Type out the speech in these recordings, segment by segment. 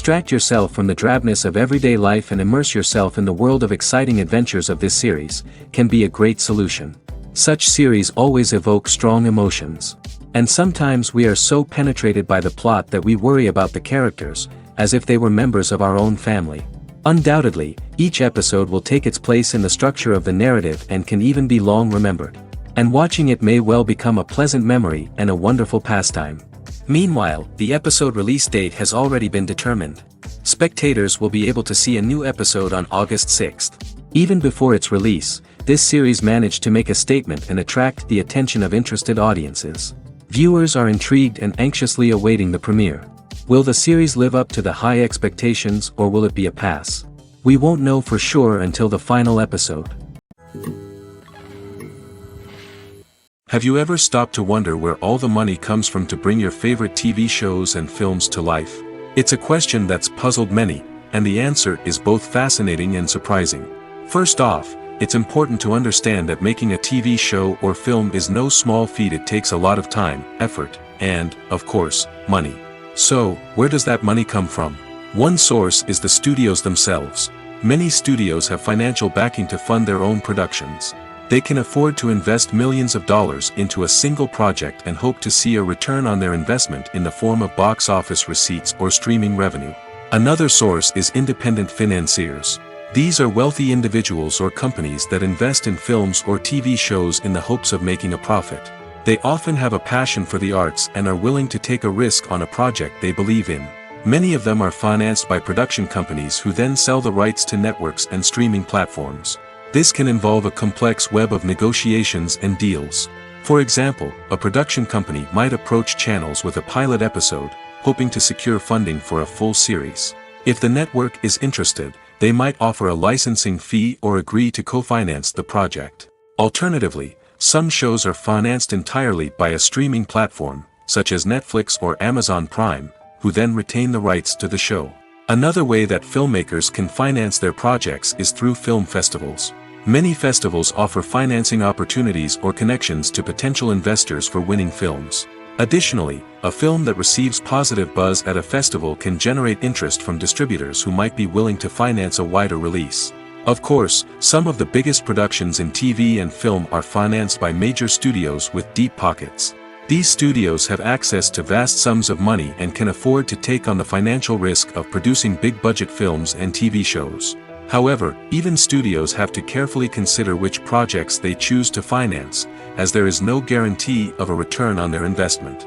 Distract yourself from the drabness of everyday life and immerse yourself in the world of exciting adventures of this series, can be a great solution. Such series always evoke strong emotions. And sometimes we are so penetrated by the plot that we worry about the characters, as if they were members of our own family. Undoubtedly, each episode will take its place in the structure of the narrative and can even be long remembered. And watching it may well become a pleasant memory and a wonderful pastime. Meanwhile, the episode release date has already been determined. Spectators will be able to see a new episode on August 6th. Even before its release, this series managed to make a statement and attract the attention of interested audiences. Viewers are intrigued and anxiously awaiting the premiere. Will the series live up to the high expectations, or will it be a pass? We won't know for sure until the final episode. Have you ever stopped to wonder where all the money comes from to bring your favorite TV shows and films to life? It's a question that's puzzled many, and the answer is both fascinating and surprising. First off, it's important to understand that making a TV show or film is no small feat. It takes a lot of time, effort, and, of course, money. So, where does that money come from? One source is the studios themselves. Many studios have financial backing to fund their own productions. They can afford to invest millions of dollars into a single project and hope to see a return on their investment in the form of box office receipts or streaming revenue. Another source is independent financiers. These are wealthy individuals or companies that invest in films or TV shows in the hopes of making a profit. They often have a passion for the arts and are willing to take a risk on a project they believe in. Many of them are financed by production companies who then sell the rights to networks and streaming platforms. This can involve a complex web of negotiations and deals. For example, a production company might approach channels with a pilot episode, hoping to secure funding for a full series. If the network is interested, they might offer a licensing fee or agree to co-finance the project. Alternatively, some shows are financed entirely by a streaming platform, such as Netflix or Amazon Prime, who then retain the rights to the show. Another way that filmmakers can finance their projects is through film festivals. Many festivals offer financing opportunities or connections to potential investors for winning films. Additionally, a film that receives positive buzz at a festival can generate interest from distributors who might be willing to finance a wider release. Of course, some of the biggest productions in TV and film are financed by major studios with deep pockets. These studios have access to vast sums of money and can afford to take on the financial risk of producing big-budget films and TV shows. However, even studios have to carefully consider which projects they choose to finance, as there is no guarantee of a return on their investment.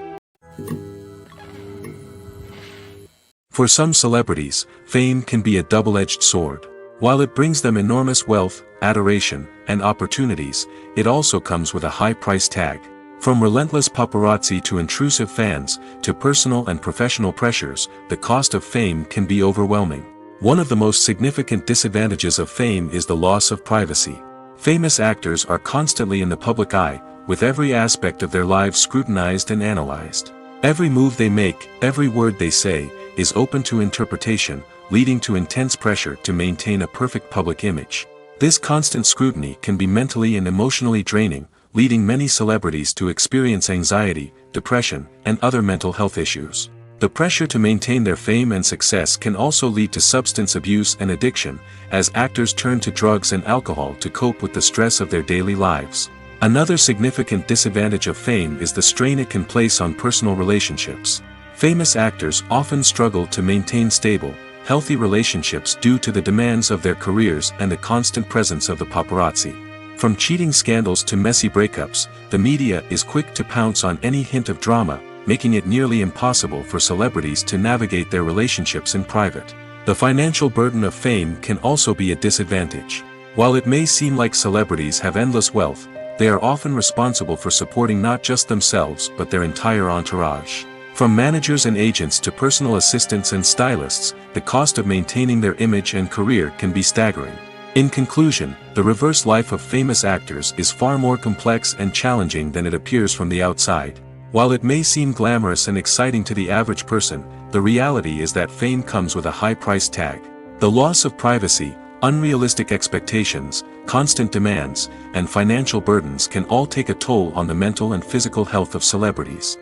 For some celebrities, fame can be a double-edged sword. While it brings them enormous wealth, adoration, and opportunities, it also comes with a high price tag. From relentless paparazzi to intrusive fans, to personal and professional pressures, the cost of fame can be overwhelming. One of the most significant disadvantages of fame is the loss of privacy. Famous actors are constantly in the public eye, with every aspect of their lives scrutinized and analyzed. Every move they make, every word they say, is open to interpretation, leading to intense pressure to maintain a perfect public image. This constant scrutiny can be mentally and emotionally draining, leading many celebrities to experience anxiety, depression, and other mental health issues. The pressure to maintain their fame and success can also lead to substance abuse and addiction, as actors turn to drugs and alcohol to cope with the stress of their daily lives. Another significant disadvantage of fame is the strain it can place on personal relationships. Famous actors often struggle to maintain stable, healthy relationships due to the demands of their careers and the constant presence of the paparazzi. From cheating scandals to messy breakups, the media is quick to pounce on any hint of drama, making it nearly impossible for celebrities to navigate their relationships in private. The financial burden of fame can also be a disadvantage. While it may seem like celebrities have endless wealth, they are often responsible for supporting not just themselves but their entire entourage. From managers and agents to personal assistants and stylists, the cost of maintaining their image and career can be staggering. In conclusion, the reverse life of famous actors is far more complex and challenging than it appears from the outside. While it may seem glamorous and exciting to the average person, the reality is that fame comes with a high price tag. The loss of privacy, unrealistic expectations, constant demands, and financial burdens can all take a toll on the mental and physical health of celebrities.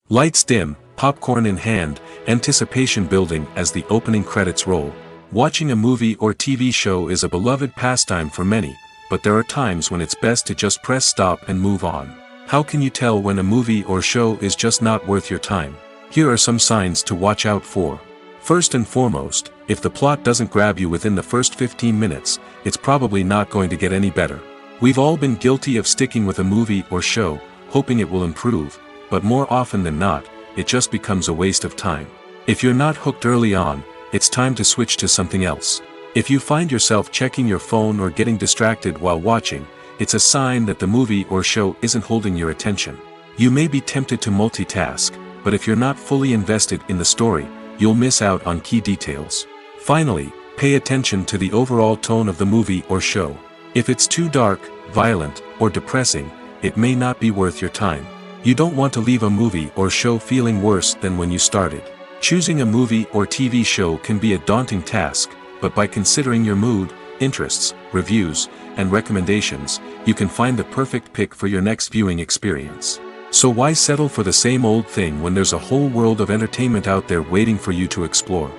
Lights dim, popcorn in hand, anticipation building as the opening credits roll. Watching a movie or TV show is a beloved pastime for many, but there are times when it's best to just press stop and move on. How can you tell when a movie or show is just not worth your time? Here are some signs to watch out for. First and foremost, if the plot doesn't grab you within the first 15 minutes, it's probably not going to get any better. We've all been guilty of sticking with a movie or show, hoping it will improve, but more often than not, it just becomes a waste of time. If you're not hooked early on, it's time to switch to something else. If you find yourself checking your phone or getting distracted while watching, it's a sign that the movie or show isn't holding your attention. You may be tempted to multitask, but if you're not fully invested in the story, you'll miss out on key details. Finally, pay attention to the overall tone of the movie or show. If it's too dark, violent, or depressing, it may not be worth your time. You don't want to leave a movie or show feeling worse than when you started. Choosing a movie or TV show can be a daunting task, but by considering your mood, interests, reviews, and recommendations, you can find the perfect pick for your next viewing experience. So why settle for the same old thing when there's a whole world of entertainment out there waiting for you to explore?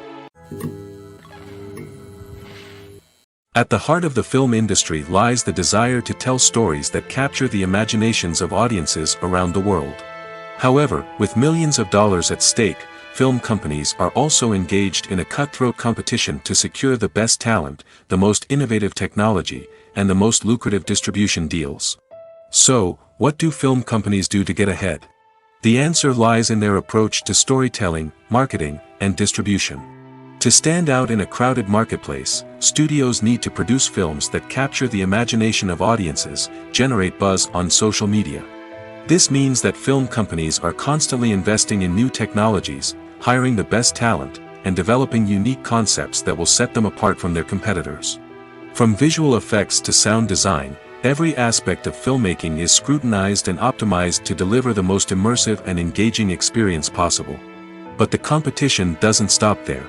At the heart of the film industry lies the desire to tell stories that capture the imaginations of audiences around the world. However, with millions of dollars at stake, film companies are also engaged in a cutthroat competition to secure the best talent, the most innovative technology, and the most lucrative distribution deals. So, what do film companies do to get ahead? The answer lies in their approach to storytelling, marketing, and distribution. To stand out in a crowded marketplace, studios need to produce films that capture the imagination of audiences, generate buzz on social media. This means that film companies are constantly investing in new technologies, hiring the best talent, and developing unique concepts that will set them apart from their competitors. From visual effects to sound design, every aspect of filmmaking is scrutinized and optimized to deliver the most immersive and engaging experience possible. But the competition doesn't stop there.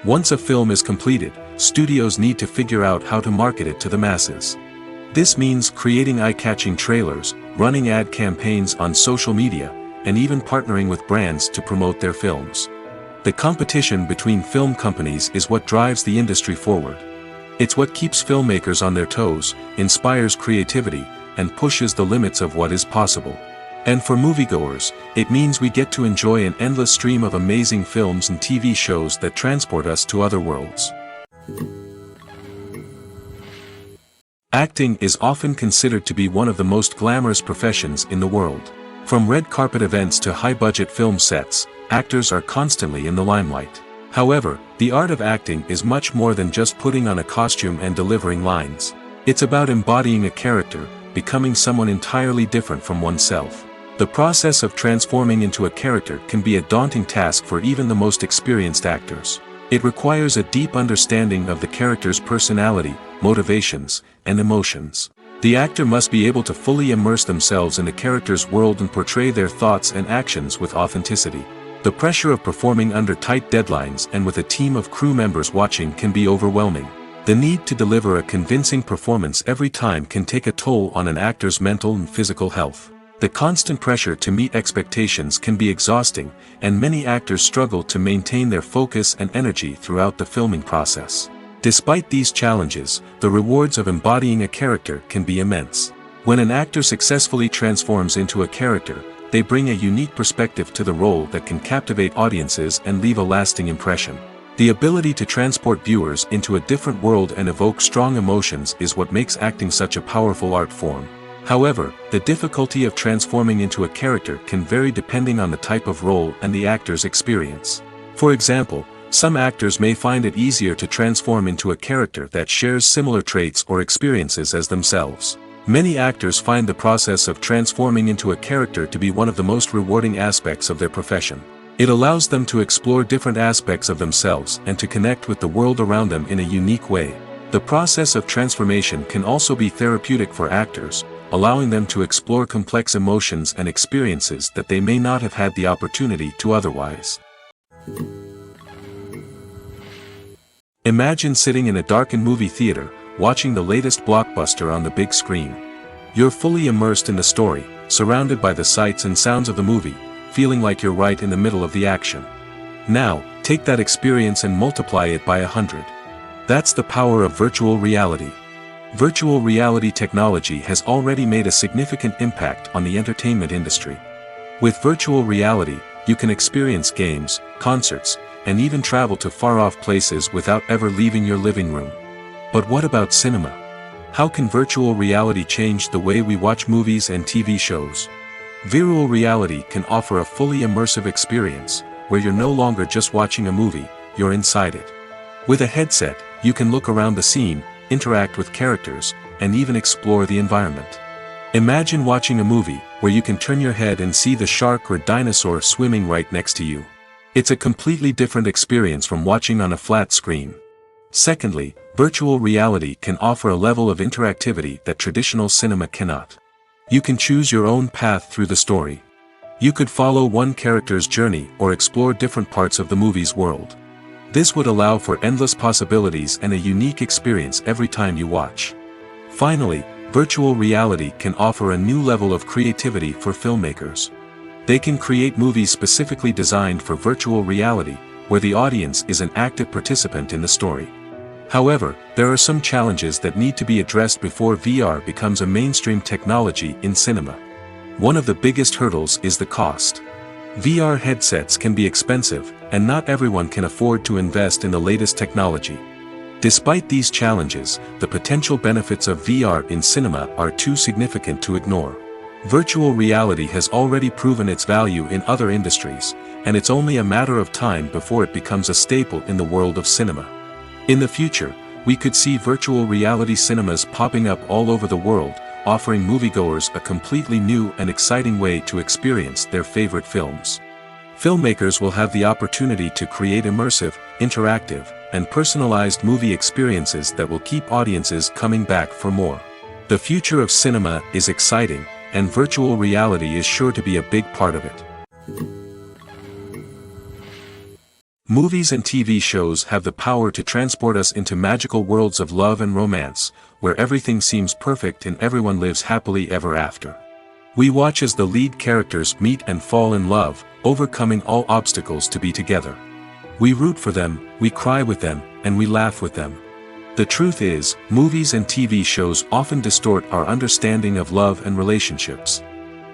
Once a film is completed, studios need to figure out how to market it to the masses. This means creating eye-catching trailers, running ad campaigns on social media, and even partnering with brands to promote their films. The competition between film companies is what drives the industry forward. It's what keeps filmmakers on their toes, inspires creativity, and pushes the limits of what is possible. And for moviegoers, it means we get to enjoy an endless stream of amazing films and TV shows that transport us to other worlds. Acting is often considered to be one of the most glamorous professions in the world. From red carpet events to high-budget film sets, actors are constantly in the limelight. However, the art of acting is much more than just putting on a costume and delivering lines. It's about embodying a character, becoming someone entirely different from oneself. The process of transforming into a character can be a daunting task for even the most experienced actors. It requires a deep understanding of the character's personality, motivations, and emotions. The actor must be able to fully immerse themselves in the character's world and portray their thoughts and actions with authenticity. The pressure of performing under tight deadlines and with a team of crew members watching can be overwhelming. The need to deliver a convincing performance every time can take a toll on an actor's mental and physical health. The constant pressure to meet expectations can be exhausting, and many actors struggle to maintain their focus and energy throughout the filming process. Despite these challenges, the rewards of embodying a character can be immense. When an actor successfully transforms into a character, they bring a unique perspective to the role that can captivate audiences and leave a lasting impression. The ability to transport viewers into a different world and evoke strong emotions is what makes acting such a powerful art form. However, the difficulty of transforming into a character can vary depending on the type of role and the actor's experience. For example, some actors may find it easier to transform into a character that shares similar traits or experiences as themselves. Many actors find the process of transforming into a character to be one of the most rewarding aspects of their profession. It allows them to explore different aspects of themselves and to connect with the world around them in a unique way. The process of transformation can also be therapeutic for actors, allowing them to explore complex emotions and experiences that they may not have had the opportunity to otherwise. Imagine sitting in a darkened movie theater, watching the latest blockbuster on the big screen. You're fully immersed in the story, surrounded by the sights and sounds of the movie, feeling like you're right in the middle of the action. Now, take that experience and multiply it by 100. That's the power of virtual reality. Virtual reality technology has already made a significant impact on the entertainment industry. With virtual reality, you can experience games, concerts, and even travel to far-off places without ever leaving your living room. But what about cinema? How can virtual reality change the way we watch movies and TV shows? Virtual reality can offer a fully immersive experience, where you're no longer just watching a movie, you're inside it. With a headset, you can look around the scene, interact with characters, and even explore the environment. Imagine watching a movie, where you can turn your head and see the shark or dinosaur swimming right next to you. It's a completely different experience from watching on a flat screen. Secondly, virtual reality can offer a level of interactivity that traditional cinema cannot. You can choose your own path through the story. You could follow one character's journey or explore different parts of the movie's world. This would allow for endless possibilities and a unique experience every time you watch. Finally, virtual reality can offer a new level of creativity for filmmakers. They can create movies specifically designed for virtual reality, where the audience is an active participant in the story. However, there are some challenges that need to be addressed before VR becomes a mainstream technology in cinema. One of the biggest hurdles is the cost. VR headsets can be expensive, and not everyone can afford to invest in the latest technology. Despite these challenges, the potential benefits of VR in cinema are too significant to ignore. Virtual reality has already proven its value in other industries, and it's only a matter of time before it becomes a staple in the world of cinema. In the future, we could see virtual reality cinemas popping up all over the world, offering moviegoers a completely new and exciting way to experience their favorite films. Filmmakers will have the opportunity to create immersive, interactive, and personalized movie experiences that will keep audiences coming back for more. The future of cinema is exciting, and virtual reality is sure to be a big part of it. Movies and TV shows have the power to transport us into magical worlds of love and romance, where everything seems perfect and everyone lives happily ever after. We watch as the lead characters meet and fall in love, overcoming all obstacles to be together. We root for them, we cry with them, and we laugh with them. The truth is, movies and TV shows often distort our understanding of love and relationships.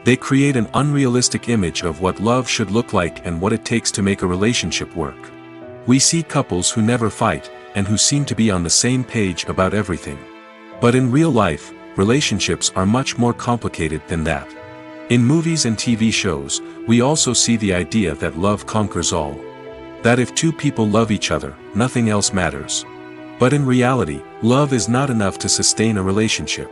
They create an unrealistic image of what love should look like and what it takes to make a relationship work. We see couples who never fight, and who seem to be on the same page about everything. But in real life, relationships are much more complicated than that. In movies and TV shows, we also see the idea that love conquers all. That if two people love each other, nothing else matters. But in reality, love is not enough to sustain a relationship.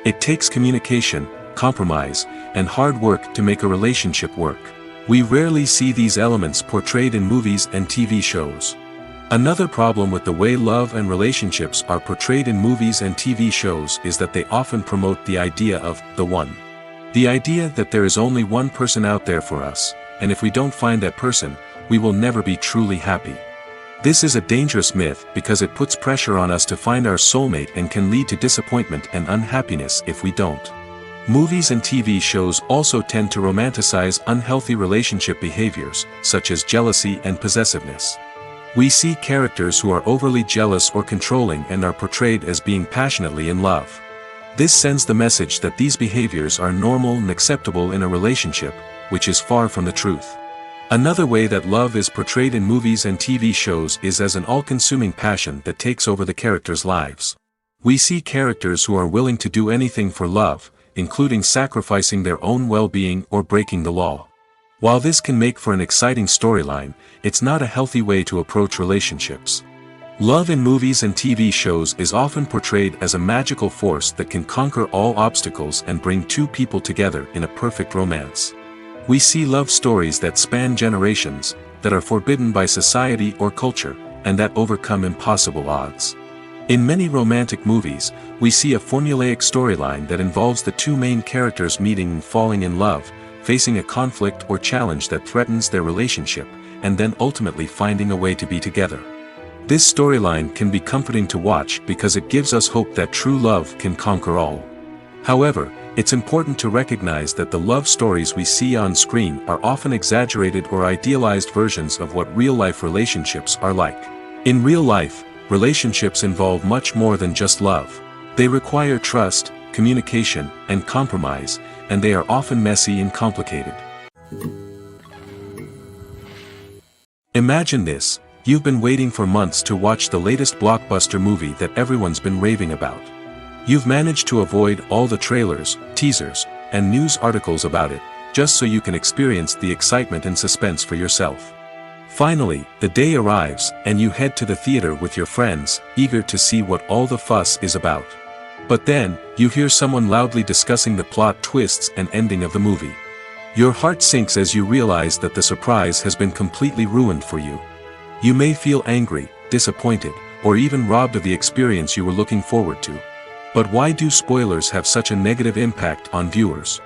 It takes communication, compromise, and hard work to make a relationship work. We rarely see these elements portrayed in movies and TV shows. Another problem with the way love and relationships are portrayed in movies and TV shows is that they often promote the idea of the one. The idea that there is only one person out there for us, and if we don't find that person, we will never be truly happy. This is a dangerous myth because it puts pressure on us to find our soulmate and can lead to disappointment and unhappiness if we don't. Movies and TV shows also tend to romanticize unhealthy relationship behaviors, such as jealousy and possessiveness. We see characters who are overly jealous or controlling and are portrayed as being passionately in love. This sends the message that these behaviors are normal and acceptable in a relationship, which is far from the truth. Another way that love is portrayed in movies and TV shows is as an all-consuming passion that takes over the characters' lives. We see characters who are willing to do anything for love, including sacrificing their own well-being or breaking the law. While this can make for an exciting storyline, it's not a healthy way to approach relationships. Love in movies and TV shows is often portrayed as a magical force that can conquer all obstacles and bring two people together in a perfect romance. We see love stories that span generations, that are forbidden by society or culture, and that overcome impossible odds. In many romantic movies, we see a formulaic storyline that involves the two main characters meeting and falling in love, facing a conflict or challenge that threatens their relationship, and then ultimately finding a way to be together. This storyline can be comforting to watch because it gives us hope that true love can conquer all. However, It's important to recognize that the love stories we see on screen are often exaggerated or idealized versions of what real-life relationships are like. In real life, relationships involve much more than just love. They require trust, communication, and compromise, and they are often messy and complicated. Imagine this: you've been waiting for months to watch the latest blockbuster movie that everyone's been raving about. You've managed to avoid all the trailers, teasers, and news articles about it, just so you can experience the excitement and suspense for yourself. Finally, the day arrives, and you head to the theater with your friends, eager to see what all the fuss is about. But then, you hear someone loudly discussing the plot twists and ending of the movie. Your heart sinks as you realize that the surprise has been completely ruined for you. You may feel angry, disappointed, or even robbed of the experience you were looking forward to. But why do spoilers have such a negative impact on viewers?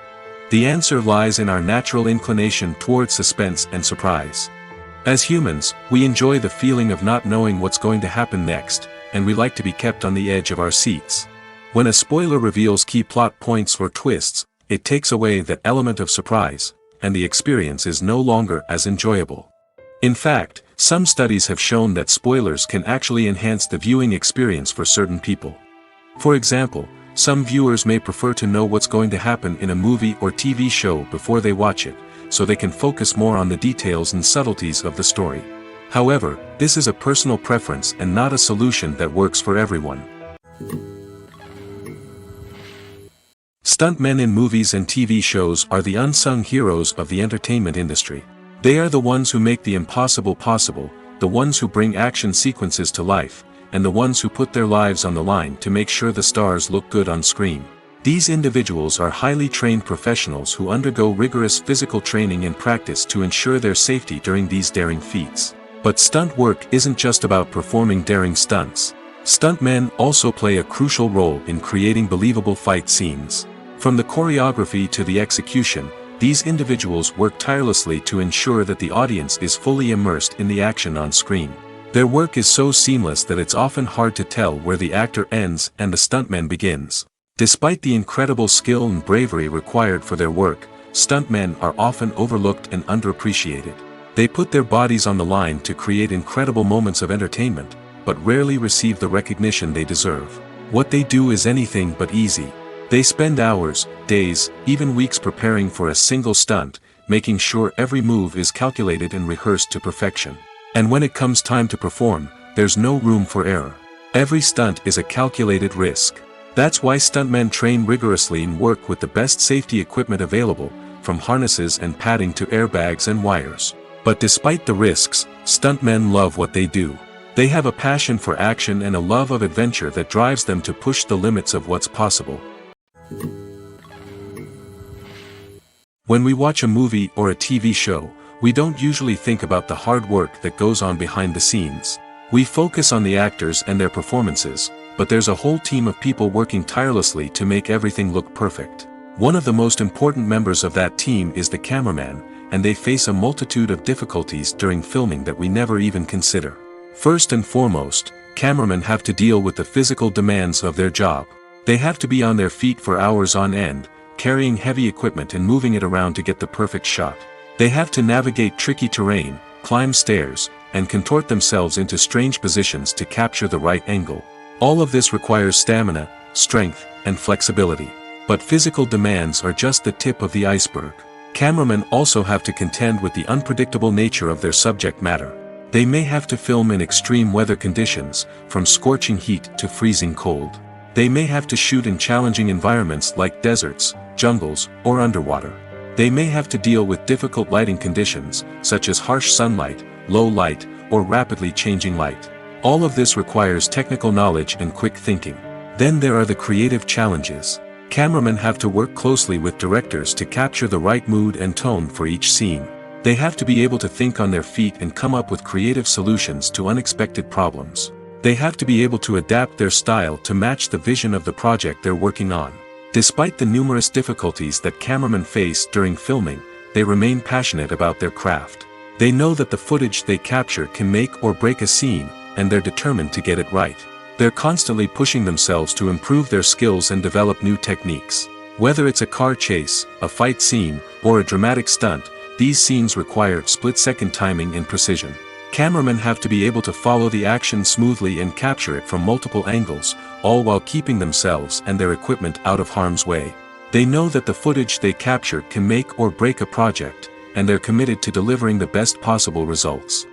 The answer lies in our natural inclination towards suspense and surprise. As humans, we enjoy the feeling of not knowing what's going to happen next, and we like to be kept on the edge of our seats. When a spoiler reveals key plot points or twists, it takes away that element of surprise, and the experience is no longer as enjoyable. In fact, some studies have shown that spoilers can actually enhance the viewing experience for certain people. For example, some viewers may prefer to know what's going to happen in a movie or TV show before they watch it, so they can focus more on the details and subtleties of the story. However, this is a personal preference and not a solution that works for everyone. Stuntmen in movies and TV shows are the unsung heroes of the entertainment industry. They are the ones who make the impossible possible, the ones who bring action sequences to life, and the ones who put their lives on the line to make sure the stars look good on screen. These individuals are highly trained professionals who undergo rigorous physical training and practice to ensure their safety during these daring feats. But stunt work isn't just about performing daring stunts. Stuntmen also play a crucial role in creating believable fight scenes. From the choreography to the execution, these individuals work tirelessly to ensure that the audience is fully immersed in the action on screen. Their work is so seamless that it's often hard to tell where the actor ends and the stuntman begins. Despite the incredible skill and bravery required for their work, stuntmen are often overlooked and underappreciated. They put their bodies on the line to create incredible moments of entertainment, but rarely receive the recognition they deserve. What they do is anything but easy. They spend hours, days, even weeks preparing for a single stunt, making sure every move is calculated and rehearsed to perfection. And when it comes time to perform, there's no room for error. Every stunt is a calculated risk. That's why stuntmen train rigorously and work with the best safety equipment available, from harnesses and padding to airbags and wires. But despite the risks, stuntmen love what they do. They have a passion for action and a love of adventure that drives them to push the limits of what's possible. When we watch a movie or a TV show, we don't usually think about the hard work that goes on behind the scenes. We focus on the actors and their performances, but there's a whole team of people working tirelessly to make everything look perfect. One of the most important members of that team is the cameraman, and they face a multitude of difficulties during filming that we never even consider. First and foremost, cameramen have to deal with the physical demands of their job. They have to be on their feet for hours on end, carrying heavy equipment and moving it around to get the perfect shot. They have to navigate tricky terrain, climb stairs, and contort themselves into strange positions to capture the right angle. All of this requires stamina, strength, and flexibility. But physical demands are just the tip of the iceberg. Cameramen also have to contend with the unpredictable nature of their subject matter. They may have to film in extreme weather conditions, from scorching heat to freezing cold. They may have to shoot in challenging environments like deserts, jungles, or underwater. They may have to deal with difficult lighting conditions, such as harsh sunlight, low light, or rapidly changing light. All of this requires technical knowledge and quick thinking. Then there are the creative challenges. Cameramen have to work closely with directors to capture the right mood and tone for each scene. They have to be able to think on their feet and come up with creative solutions to unexpected problems. They have to be able to adapt their style to match the vision of the project they're working on. Despite the numerous difficulties that cameramen face during filming, they remain passionate about their craft. They know that the footage they capture can make or break a scene, and they're determined to get it right. They're constantly pushing themselves to improve their skills and develop new techniques. Whether it's a car chase, a fight scene, or a dramatic stunt, these scenes require split-second timing and precision. Cameramen have to be able to follow the action smoothly and capture it from multiple angles, all while keeping themselves and their equipment out of harm's way. They know that the footage they capture can make or break a project, and they're committed to delivering the best possible results.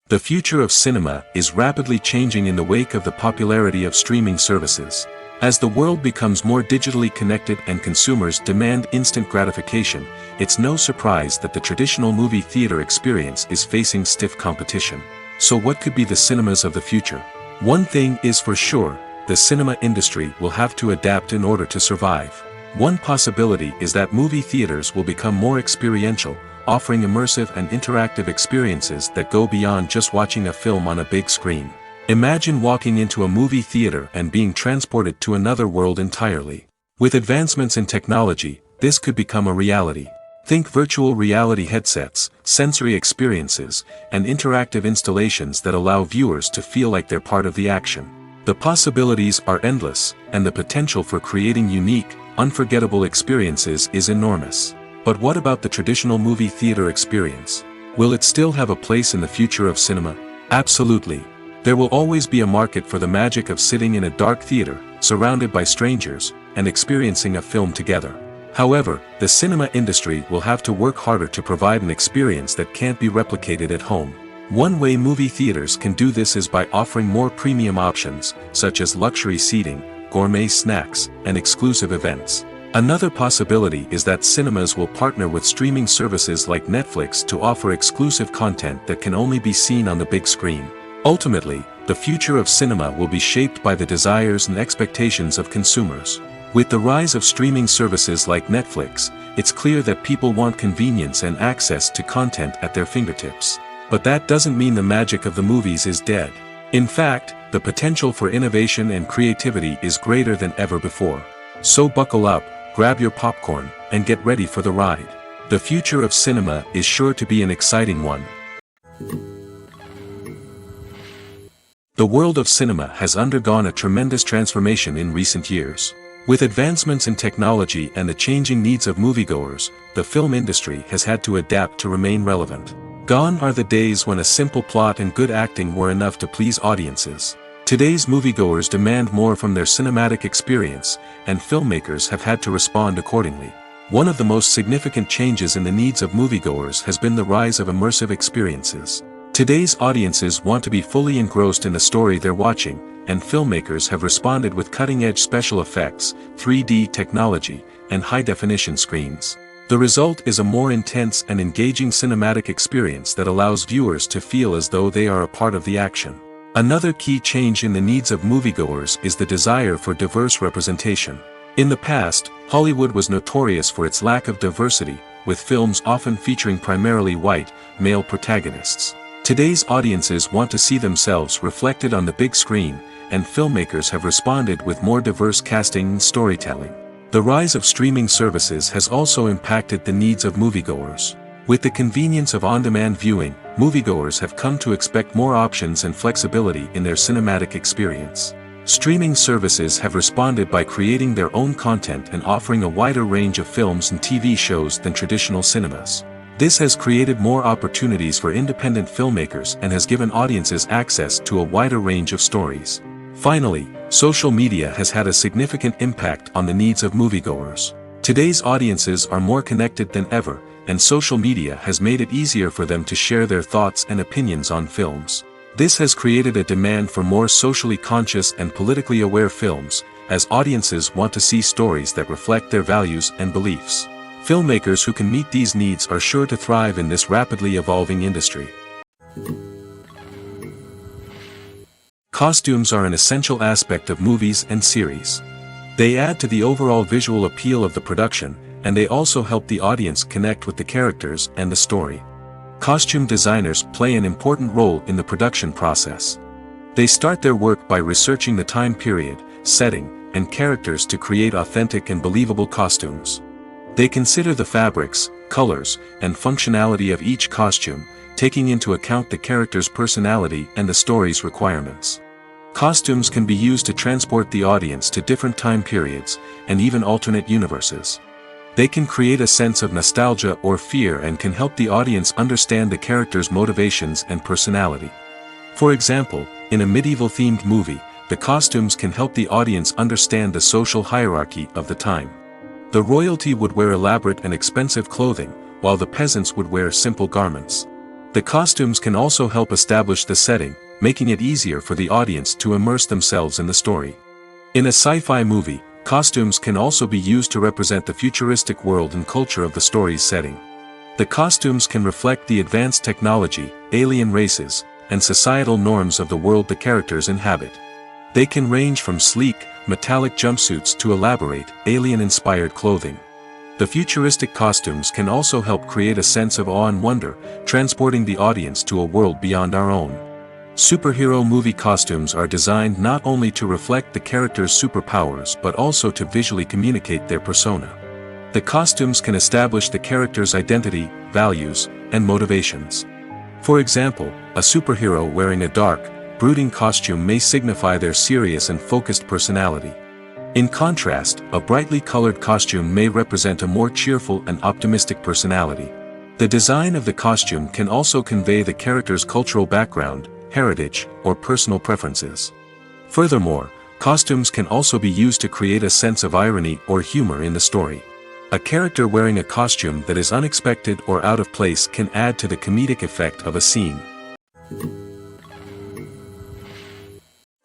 The future of cinema is rapidly changing in the wake of the popularity of streaming services. As the world becomes more digitally connected and consumers demand instant gratification, it's no surprise that the traditional movie theater experience is facing stiff competition. So what could be the cinemas of the future? One thing is for sure, the cinema industry will have to adapt in order to survive. One possibility is that movie theaters will become more experiential, offering immersive and interactive experiences that go beyond just watching a film on a big screen. Imagine walking into a movie theater and being transported to another world entirely. With advancements in technology, this could become a reality. Think virtual reality headsets, sensory experiences, and interactive installations that allow viewers to feel like they're part of the action. The possibilities are endless, and the potential for creating unique, unforgettable experiences is enormous. But what about the traditional movie theater experience? Will it still have a place in the future of cinema? Absolutely. There will always be a market for the magic of sitting in a dark theater, surrounded by strangers, and experiencing a film together. However, the cinema industry will have to work harder to provide an experience that can't be replicated at home. One way movie theaters can do this is by offering more premium options, such as luxury seating, gourmet snacks, and exclusive events. Another possibility is that cinemas will partner with streaming services like Netflix to offer exclusive content that can only be seen on the big screen. Ultimately, the future of cinema will be shaped by the desires and expectations of consumers. With the rise of streaming services like Netflix, it's clear that people want convenience and access to content at their fingertips. But that doesn't mean the magic of the movies is dead. In fact, the potential for innovation and creativity is greater than ever before. So buckle up, grab your popcorn, and get ready for the ride. The future of cinema is sure to be an exciting one. The world of cinema has undergone a tremendous transformation in recent years. With advancements in technology and the changing needs of moviegoers, the film industry has had to adapt to remain relevant. Gone are the days when a simple plot and good acting were enough to please audiences. Today's moviegoers demand more from their cinematic experience, and filmmakers have had to respond accordingly. One of the most significant changes in the needs of moviegoers has been the rise of immersive experiences. Today's audiences want to be fully engrossed in the story they're watching, and filmmakers have responded with cutting-edge special effects, 3D technology, and high-definition screens. The result is a more intense and engaging cinematic experience that allows viewers to feel as though they are a part of the action. Another key change in the needs of moviegoers is the desire for diverse representation. In the past, Hollywood was notorious for its lack of diversity, with films often featuring primarily white, male protagonists. Today's audiences want to see themselves reflected on the big screen, and filmmakers have responded with more diverse casting and storytelling. The rise of streaming services has also impacted the needs of moviegoers. With the convenience of on-demand viewing, moviegoers have come to expect more options and flexibility in their cinematic experience. Streaming services have responded by creating their own content and offering a wider range of films and TV shows than traditional cinemas. This has created more opportunities for independent filmmakers and has given audiences access to a wider range of stories. Finally, social media has had a significant impact on the needs of moviegoers. Today's audiences are more connected than ever, and social media has made it easier for them to share their thoughts and opinions on films. This has created a demand for more socially conscious and politically aware films, as audiences want to see stories that reflect their values and beliefs. Filmmakers who can meet these needs are sure to thrive in this rapidly evolving industry. Costumes are an essential aspect of movies and series. They add to the overall visual appeal of the production, and they also help the audience connect with the characters and the story. Costume designers play an important role in the production process. They start their work by researching the time period, setting, and characters to create authentic and believable costumes. They consider the fabrics, colors, and functionality of each costume, taking into account the character's personality and the story's requirements. Costumes can be used to transport the audience to different time periods, and even alternate universes. They can create a sense of nostalgia or fear and can help the audience understand the character's motivations and personality. For example, in a medieval-themed movie, the costumes can help the audience understand the social hierarchy of the time. The royalty would wear elaborate and expensive clothing, while the peasants would wear simple garments. The costumes can also help establish the setting, making it easier for the audience to immerse themselves in the story. In a sci-fi movie, costumes can also be used to represent the futuristic world and culture of the story's setting. The costumes can reflect the advanced technology, alien races, and societal norms of the world the characters inhabit. They can range from sleek, metallic jumpsuits to elaborate, alien-inspired clothing. The futuristic costumes can also help create a sense of awe and wonder, transporting the audience to a world beyond our own. Superhero movie costumes are designed not only to reflect the character's superpowers but also to visually communicate their persona. The costumes can establish the character's identity, values, and motivations. For example, a superhero wearing a dark, brooding costume may signify their serious and focused personality. In contrast, a brightly colored costume may represent a more cheerful and optimistic personality. The design of the costume can also convey the character's cultural background, heritage, or personal preferences. Furthermore, costumes can also be used to create a sense of irony or humor in the story. A character wearing a costume that is unexpected or out of place can add to the comedic effect of a scene.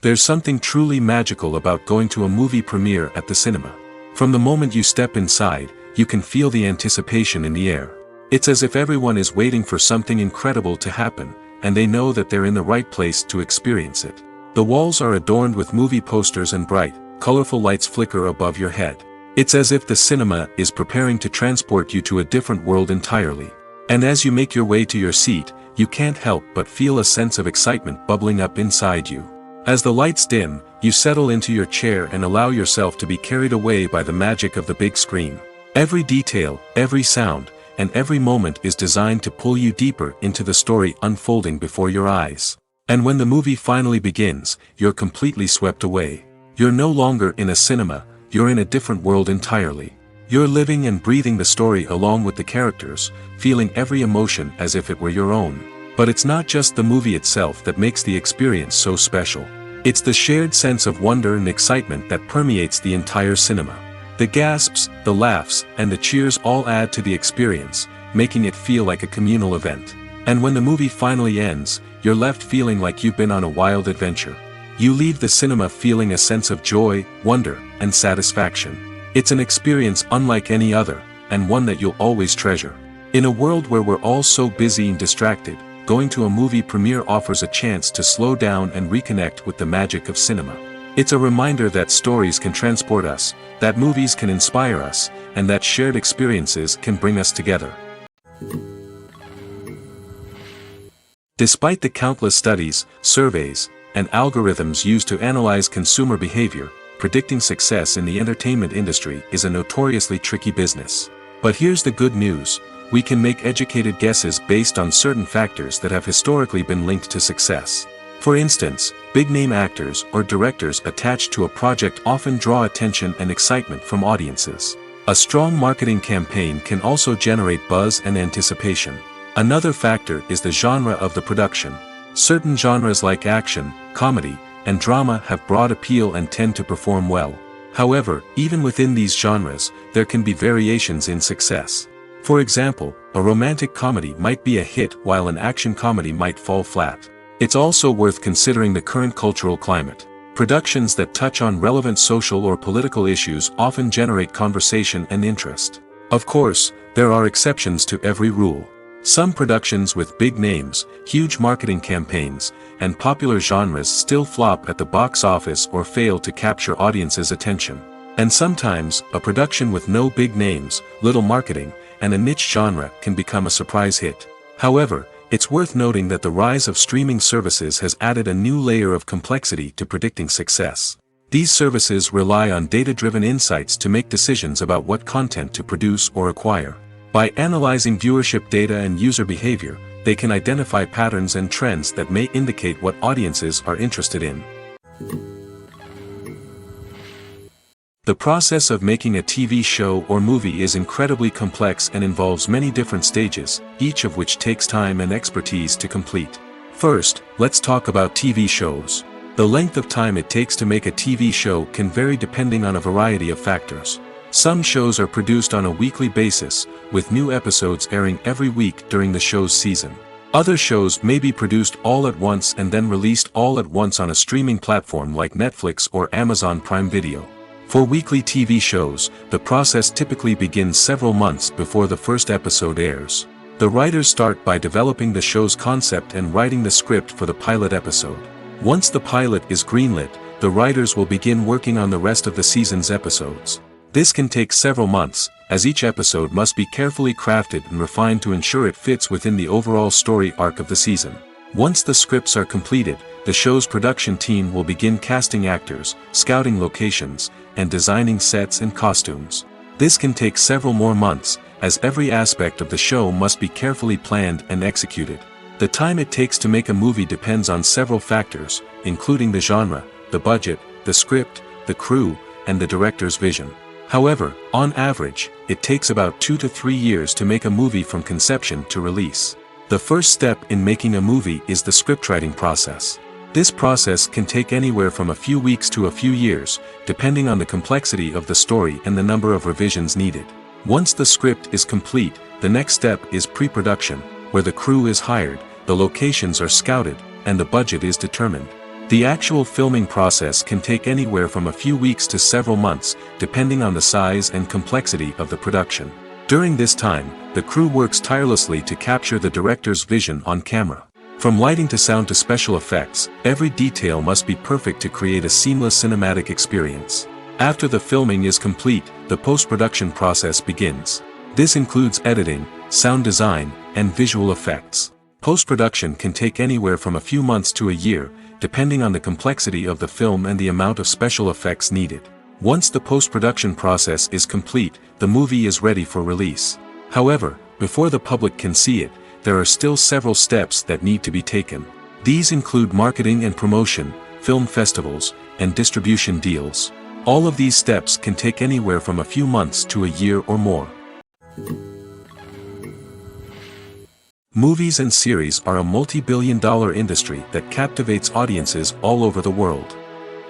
There's something truly magical about going to a movie premiere at the cinema. From the moment you step inside, you can feel the anticipation in the air. It's as if everyone is waiting for something incredible to happen, and they know that they're in the right place to experience it. The walls are adorned with movie posters and bright, colorful lights flicker above your head. It's as if the cinema is preparing to transport you to a different world entirely. And as you make your way to your seat, you can't help but feel a sense of excitement bubbling up inside you. As the lights dim, you settle into your chair and allow yourself to be carried away by the magic of the big screen. Every detail, every sound, and every moment is designed to pull you deeper into the story unfolding before your eyes. And when the movie finally begins, you're completely swept away. You're no longer in a cinema, you're in a different world entirely. You're living and breathing the story along with the characters, feeling every emotion as if it were your own. But it's not just the movie itself that makes the experience so special. It's the shared sense of wonder and excitement that permeates the entire cinema. The gasps, the laughs, and the cheers all add to the experience, making it feel like a communal event. And when the movie finally ends, you're left feeling like you've been on a wild adventure. You leave the cinema feeling a sense of joy, wonder, and satisfaction. It's an experience unlike any other, and one that you'll always treasure. In a world where we're all so busy and distracted, going to a movie premiere offers a chance to slow down and reconnect with the magic of cinema. It's a reminder that stories can transport us, that movies can inspire us, and that shared experiences can bring us together. Despite the countless studies, surveys, and algorithms used to analyze consumer behavior, predicting success in the entertainment industry is a notoriously tricky business. But here's the good news: we can make educated guesses based on certain factors that have historically been linked to success. For instance, big-name actors or directors attached to a project often draw attention and excitement from audiences. A strong marketing campaign can also generate buzz and anticipation. Another factor is the genre of the production. Certain genres like action, comedy, and drama have broad appeal and tend to perform well. However, even within these genres, there can be variations in success. For example, a romantic comedy might be a hit while an action comedy might fall flat. It's also worth considering the current cultural climate. Productions that touch on relevant social or political issues often generate conversation and interest. Of course, there are exceptions to every rule. Some productions with big names, huge marketing campaigns, and popular genres still flop at the box office or fail to capture audiences' attention. And sometimes, a production with no big names, little marketing, and a niche genre can become a surprise hit. However, it's worth noting that the rise of streaming services has added a new layer of complexity to predicting success. These services rely on data-driven insights to make decisions about what content to produce or acquire. By analyzing viewership data and user behavior, they can identify patterns and trends that may indicate what audiences are interested in. The process of making a TV show or movie is incredibly complex and involves many different stages, each of which takes time and expertise to complete. First, let's talk about TV shows. The length of time it takes to make a TV show can vary depending on a variety of factors. Some shows are produced on a weekly basis, with new episodes airing every week during the show's season. Other shows may be produced all at once and then released all at once on a streaming platform like Netflix or Amazon Prime Video. For weekly TV shows, the process typically begins several months before the first episode airs. The writers start by developing the show's concept and writing the script for the pilot episode. Once the pilot is greenlit, the writers will begin working on the rest of the season's episodes. This can take several months, as each episode must be carefully crafted and refined to ensure it fits within the overall story arc of the season. Once the scripts are completed, the show's production team will begin casting actors, scouting locations, and designing sets and costumes. This can take several more months, as every aspect of the show must be carefully planned and executed. The time it takes to make a movie depends on several factors, including the genre, the budget, the script, the crew, and the director's vision. However, on average, it takes about 2 to 3 years to make a movie from conception to release. The first step in making a movie is the scriptwriting process. This process can take anywhere from a few weeks to a few years, depending on the complexity of the story and the number of revisions needed. Once the script is complete, the next step is pre-production, where the crew is hired, the locations are scouted, and the budget is determined. The actual filming process can take anywhere from a few weeks to several months, depending on the size and complexity of the production. During this time, the crew works tirelessly to capture the director's vision on camera. From lighting to sound to special effects, every detail must be perfect to create a seamless cinematic experience. After the filming is complete, the post-production process begins. This includes editing, sound design, and visual effects. Post-production can take anywhere from a few months to a year, depending on the complexity of the film and the amount of special effects needed. Once the post-production process is complete, the movie is ready for release. However, before the public can see it, there are still several steps that need to be taken. These include marketing and promotion, film festivals, and distribution deals. All of these steps can take anywhere from a few months to a year or more. Movies and series are a multi-billion-dollar industry that captivates audiences all over the world.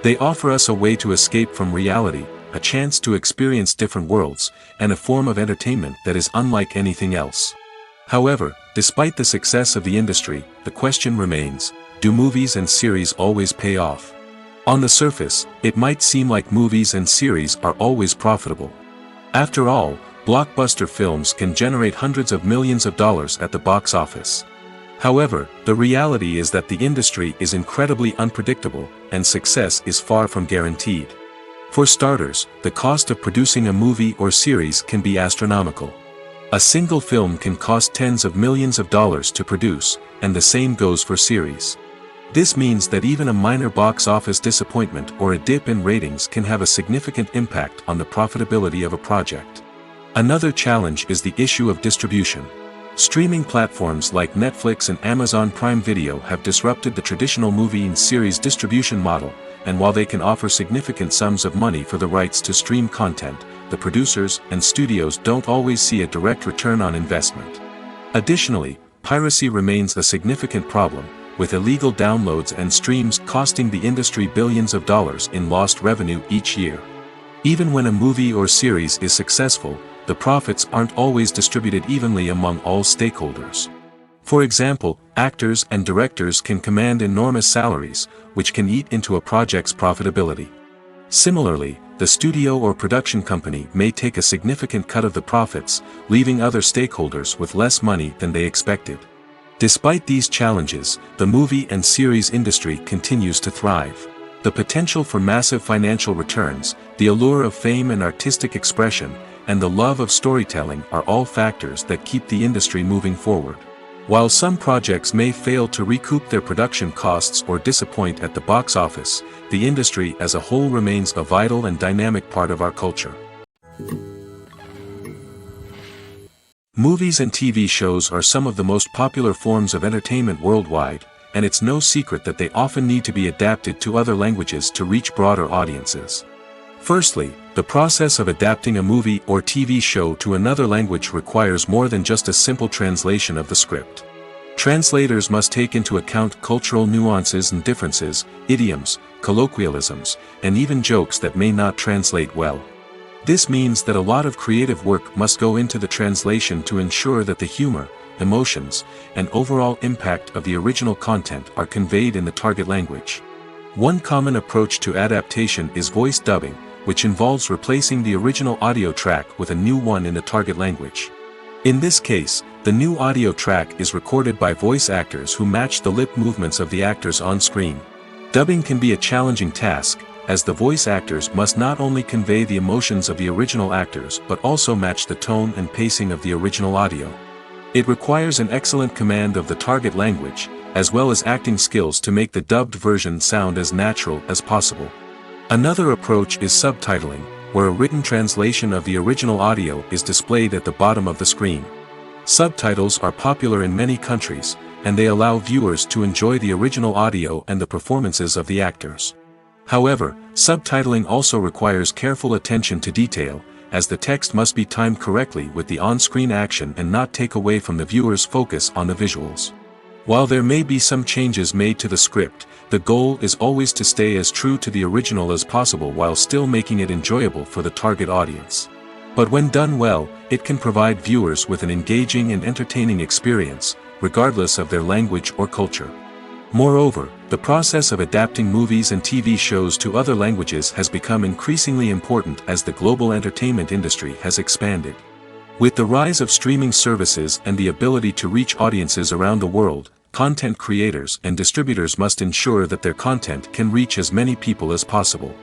They offer us a way to escape from reality, a chance to experience different worlds, and a form of entertainment that is unlike anything else. However, despite the success of the industry, the question remains, do movies and series always pay off? On the surface, it might seem like movies and series are always profitable. After all, blockbuster films can generate hundreds of millions of dollars at the box office. However, the reality is that the industry is incredibly unpredictable, and success is far from guaranteed. For starters, the cost of producing a movie or series can be astronomical. A single film can cost tens of millions of dollars to produce, and the same goes for series. This means that even a minor box office disappointment or a dip in ratings can have a significant impact on the profitability of a project. Another challenge is the issue of distribution. Streaming platforms like Netflix and Amazon Prime Video have disrupted the traditional movie and series distribution model, and while they can offer significant sums of money for the rights to stream content, the producers and studios don't always see a direct return on investment. Additionally, piracy remains a significant problem, with illegal downloads and streams costing the industry billions of dollars in lost revenue each year. Even when a movie or series is successful, the profits aren't always distributed evenly among all stakeholders. For example, actors and directors can command enormous salaries, which can eat into a project's profitability. Similarly, the studio or production company may take a significant cut of the profits, leaving other stakeholders with less money than they expected. Despite these challenges, the movie and series industry continues to thrive. The potential for massive financial returns, the allure of fame and artistic expression, and the love of storytelling are all factors that keep the industry moving forward. While some projects may fail to recoup their production costs or disappoint at the box office, the industry as a whole remains a vital and dynamic part of our culture. Movies and TV shows are some of the most popular forms of entertainment worldwide, and it's no secret that they often need to be adapted to other languages to reach broader audiences. Firstly, the process of adapting a movie or TV show to another language requires more than just a simple translation of the script. Translators must take into account cultural nuances and differences, idioms, colloquialisms, and even jokes that may not translate well. This means that a lot of creative work must go into the translation to ensure that the humor, emotions, and overall impact of the original content are conveyed in the target language. One common approach to adaptation is voice dubbing, which involves replacing the original audio track with a new one in the target language. In this case, the new audio track is recorded by voice actors who match the lip movements of the actors on screen. Dubbing can be a challenging task, as the voice actors must not only convey the emotions of the original actors but also match the tone and pacing of the original audio. It requires an excellent command of the target language, as well as acting skills to make the dubbed version sound as natural as possible. Another approach is subtitling, where a written translation of the original audio is displayed at the bottom of the screen. Subtitles are popular in many countries, and they allow viewers to enjoy the original audio and the performances of the actors. However, subtitling also requires careful attention to detail, as the text must be timed correctly with the on-screen action and not take away from the viewer's focus on the visuals. While there may be some changes made to the script, the goal is always to stay as true to the original as possible while still making it enjoyable for the target audience. But when done well, it can provide viewers with an engaging and entertaining experience, regardless of their language or culture. Moreover, the process of adapting movies and TV shows to other languages has become increasingly important as the global entertainment industry has expanded. With the rise of streaming services and the ability to reach audiences around the world, content creators and distributors must ensure that their content can reach as many people as possible.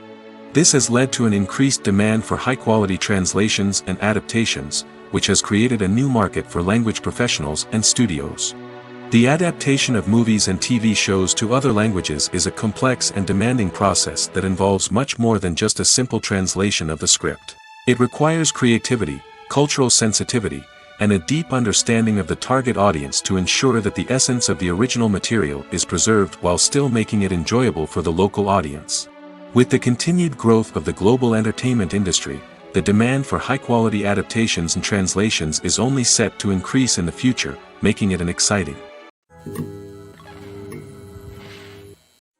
This has led to an increased demand for high-quality translations and adaptations, which has created a new market for language professionals and studios. The adaptation of movies and TV shows to other languages is a complex and demanding process that involves much more than just a simple translation of the script. It requires creativity, cultural sensitivity, and a deep understanding of the target audience to ensure that the essence of the original material is preserved while still making it enjoyable for the local audience. With the continued growth of the global entertainment industry, the demand for high-quality adaptations and translations is only set to increase in the future, making it exciting.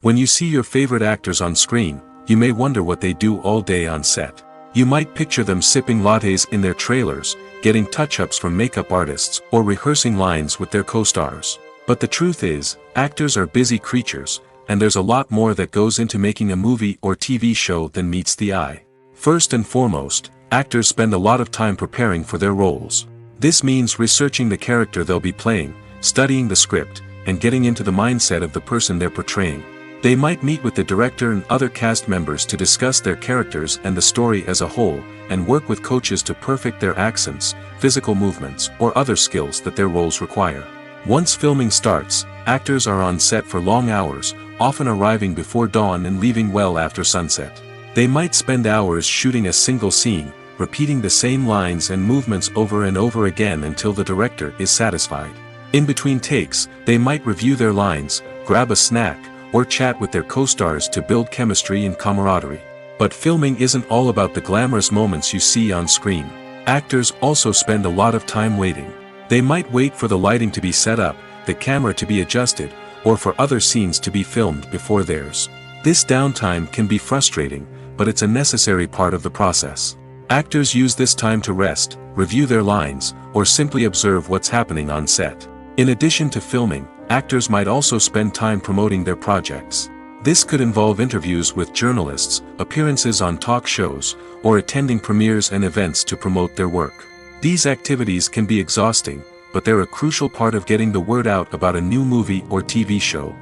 When you see your favorite actors on screen, you may wonder what they do all day on set. You might picture them sipping lattes in their trailers, getting touch-ups from makeup artists, or rehearsing lines with their co-stars. But the truth is, actors are busy creatures, and there's a lot more that goes into making a movie or TV show than meets the eye. First and foremost, actors spend a lot of time preparing for their roles. This means researching the character they'll be playing, studying the script, and getting into the mindset of the person they're portraying. They might meet with the director and other cast members to discuss their characters and the story as a whole, and work with coaches to perfect their accents, physical movements, or other skills that their roles require. Once filming starts, actors are on set for long hours, often arriving before dawn and leaving well after sunset. They might spend hours shooting a single scene, repeating the same lines and movements over and over again until the director is satisfied. In between takes, they might review their lines, grab a snack, or chat with their co-stars to build chemistry and camaraderie. But filming isn't all about the glamorous moments you see on screen. Actors also spend a lot of time waiting. They might wait for the lighting to be set up, the camera to be adjusted, or for other scenes to be filmed before theirs. This downtime can be frustrating, but it's a necessary part of the process. Actors use this time to rest, review their lines, or simply observe what's happening on set. In addition to filming, actors might also spend time promoting their projects. This could involve interviews with journalists, appearances on talk shows, or attending premieres and events to promote their work. These activities can be exhausting, but they're a crucial part of getting the word out about a new movie or TV show.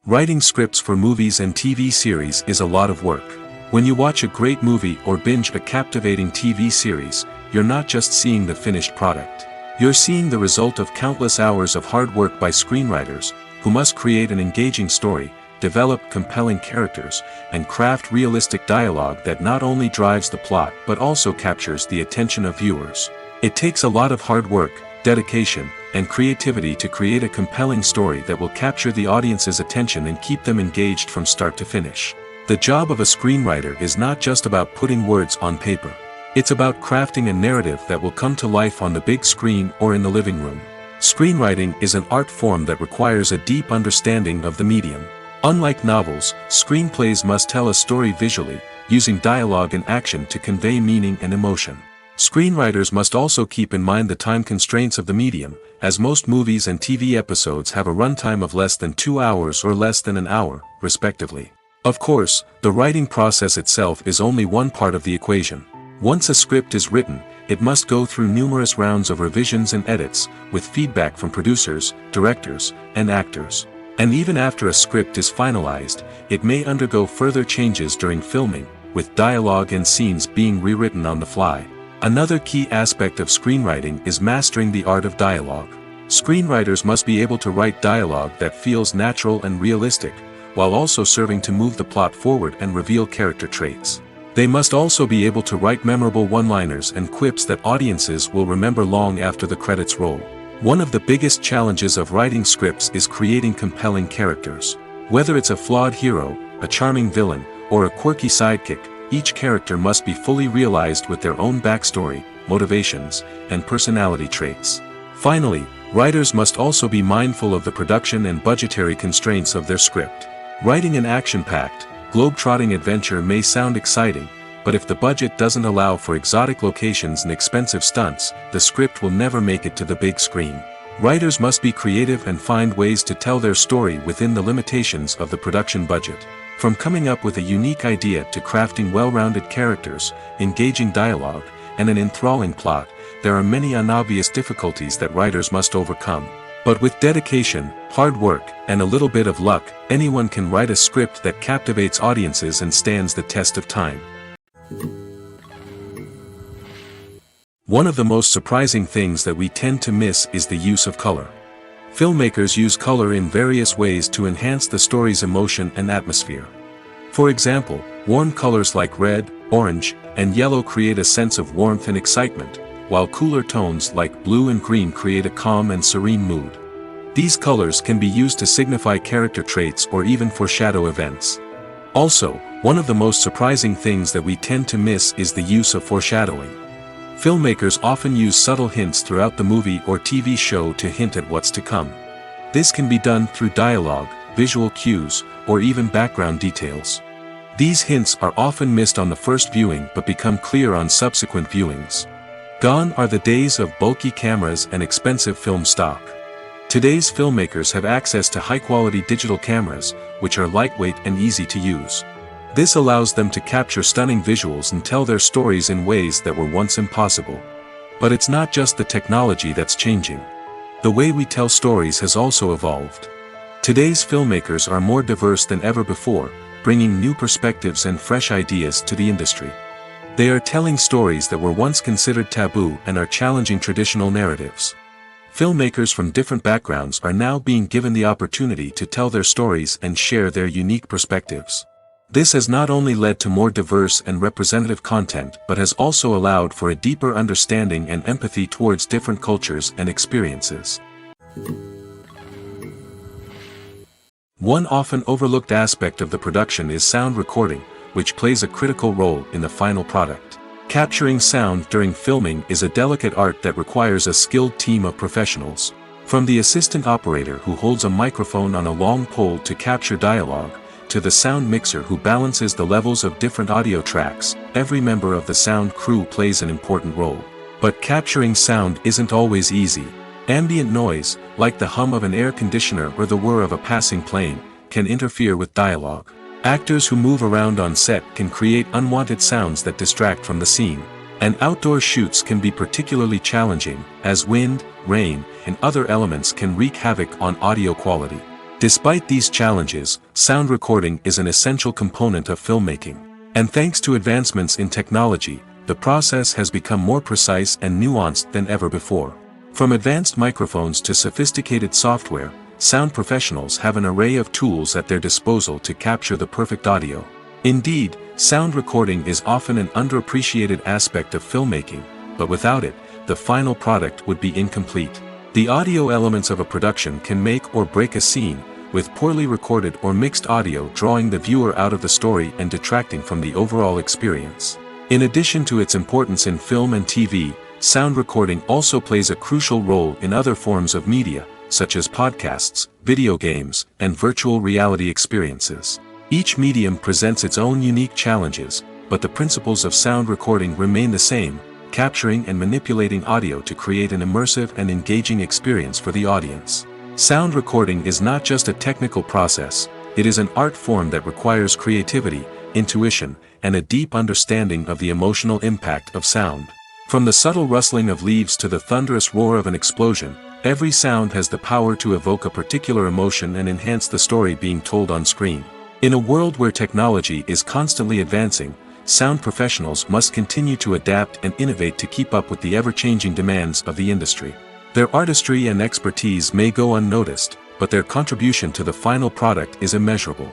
Writing scripts for movies and TV series is a lot of work. When you watch a great movie or binge a captivating TV series, you're not just seeing the finished product. You're seeing the result of countless hours of hard work by screenwriters, who must create an engaging story, develop compelling characters, and craft realistic dialogue that not only drives the plot but also captures the attention of viewers. It takes a lot of hard work, dedication, and creativity to create a compelling story that will capture the audience's attention and keep them engaged from start to finish. The job of a screenwriter is not just about putting words on paper. It's about crafting a narrative that will come to life on the big screen or in the living room. Screenwriting is an art form that requires a deep understanding of the medium. Unlike novels, screenplays must tell a story visually, using dialogue and action to convey meaning and emotion. Screenwriters must also keep in mind the time constraints of the medium, as most movies and TV episodes have a runtime of less than 2 hours or less than an hour, respectively. Of course, the writing process itself is only one part of the equation. Once a script is written, it must go through numerous rounds of revisions and edits, with feedback from producers, directors, and actors. And even after a script is finalized, it may undergo further changes during filming, with dialogue and scenes being rewritten on the fly. Another key aspect of screenwriting is mastering the art of dialogue. Screenwriters must be able to write dialogue that feels natural and realistic, while also serving to move the plot forward and reveal character traits. They must also be able to write memorable one-liners and quips that audiences will remember long after the credits roll. One of the biggest challenges of writing scripts is creating compelling characters. Whether it's a flawed hero, a charming villain, or a quirky sidekick, each character must be fully realized with their own backstory, motivations, and personality traits. Finally, writers must also be mindful of the production and budgetary constraints of their script. Writing an action-packed, globe-trotting adventure may sound exciting, but if the budget doesn't allow for exotic locations and expensive stunts, the script will never make it to the big screen. Writers must be creative and find ways to tell their story within the limitations of the production budget. From coming up with a unique idea to crafting well-rounded characters, engaging dialogue, and an enthralling plot, there are many unobvious difficulties that writers must overcome. But with dedication, hard work, and a little bit of luck, anyone can write a script that captivates audiences and stands the test of time. One of the most surprising things that we tend to miss is the use of color. Filmmakers use color in various ways to enhance the story's emotion and atmosphere. For example, warm colors like red, orange, and yellow create a sense of warmth and excitement, while cooler tones like blue and green create a calm and serene mood. These colors can be used to signify character traits or even foreshadow events. Also, one of the most surprising things that we tend to miss is the use of foreshadowing. Filmmakers often use subtle hints throughout the movie or TV show to hint at what's to come. This can be done through dialogue, visual cues, or even background details. These hints are often missed on the first viewing but become clear on subsequent viewings. Gone are the days of bulky cameras and expensive film stock. Today's filmmakers have access to high-quality digital cameras, which are lightweight and easy to use. This allows them to capture stunning visuals and tell their stories in ways that were once impossible. But it's not just the technology that's changing. The way we tell stories has also evolved. Today's filmmakers are more diverse than ever before, bringing new perspectives and fresh ideas to the industry. They are telling stories that were once considered taboo and are challenging traditional narratives. Filmmakers from different backgrounds are now being given the opportunity to tell their stories and share their unique perspectives. This has not only led to more diverse and representative content but has also allowed for a deeper understanding and empathy towards different cultures and experiences. One often overlooked aspect of the production is sound recording, which plays a critical role in the final product. Capturing sound during filming is a delicate art that requires a skilled team of professionals. From the assistant operator who holds a microphone on a long pole to capture dialogue, to the sound mixer who balances the levels of different audio tracks, every member of the sound crew plays an important role. But capturing sound isn't always easy. Ambient noise, like the hum of an air conditioner or the whir of a passing plane, can interfere with dialogue. Actors who move around on set can create unwanted sounds that distract from the scene. And outdoor shoots can be particularly challenging, as wind, rain, and other elements can wreak havoc on audio quality. Despite these challenges, sound recording is an essential component of filmmaking. And thanks to advancements in technology, the process has become more precise and nuanced than ever before. From advanced microphones to sophisticated software, sound professionals have an array of tools at their disposal to capture the perfect audio. Indeed, sound recording is often an underappreciated aspect of filmmaking, but without it, the final product would be incomplete. The audio elements of a production can make or break a scene, with poorly recorded or mixed audio drawing the viewer out of the story and detracting from the overall experience. In addition to its importance in film and TV, sound recording also plays a crucial role in other forms of media, such as podcasts, video games, and virtual reality experiences. Each medium presents its own unique challenges, but the principles of sound recording remain the same, capturing and manipulating audio to create an immersive and engaging experience for the audience. Sound recording is not just a technical process, it is an art form that requires creativity, intuition, and a deep understanding of the emotional impact of sound. From the subtle rustling of leaves to the thunderous roar of an explosion, every sound has the power to evoke a particular emotion and enhance the story being told on screen. In a world where technology is constantly advancing, sound professionals must continue to adapt and innovate to keep up with the ever-changing demands of the industry. Their artistry and expertise may go unnoticed, but their contribution to the final product is immeasurable.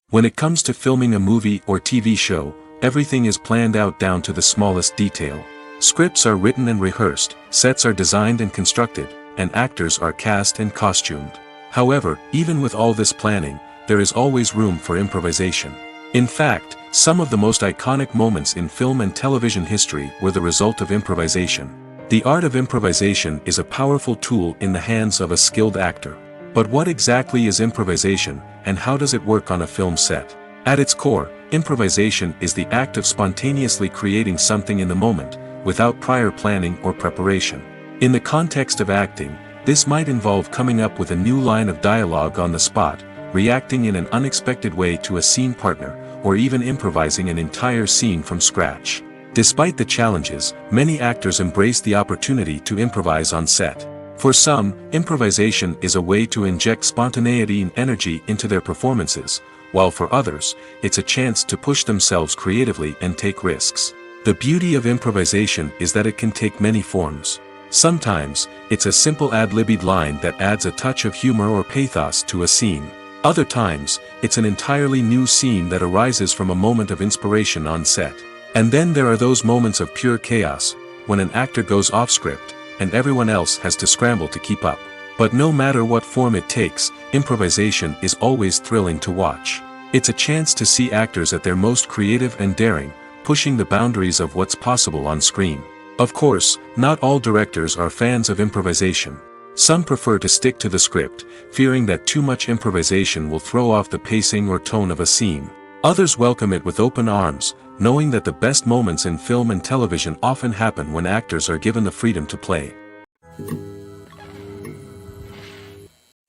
When it comes to filming a movie or TV show, everything is planned out down to the smallest detail. Scripts are written and rehearsed, sets are designed and constructed, and actors are cast and costumed. However, even with all this planning, there is always room for improvisation. In fact, some of the most iconic moments in film and television history were the result of improvisation. The art of improvisation is a powerful tool in the hands of a skilled actor. But what exactly is improvisation, and how does it work on a film set? At its core, improvisation is the act of spontaneously creating something in the moment, without prior planning or preparation. In the context of acting, this might involve coming up with a new line of dialogue on the spot, reacting in an unexpected way to a scene partner, or even improvising an entire scene from scratch. Despite the challenges, many actors embrace the opportunity to improvise on set. For some, improvisation is a way to inject spontaneity and energy into their performances, while for others, it's a chance to push themselves creatively and take risks. The beauty of improvisation is that it can take many forms. Sometimes, it's a simple ad-libbed line that adds a touch of humor or pathos to a scene. Other times, it's an entirely new scene that arises from a moment of inspiration on set. And then there are those moments of pure chaos, when an actor goes off script, and everyone else has to scramble to keep up. But no matter what form it takes, improvisation is always thrilling to watch. It's a chance to see actors at their most creative and daring, pushing the boundaries of what's possible on screen. Of course, not all directors are fans of improvisation. Some prefer to stick to the script, fearing that too much improvisation will throw off the pacing or tone of a scene. Others welcome it with open arms, knowing that the best moments in film and television often happen when actors are given the freedom to play.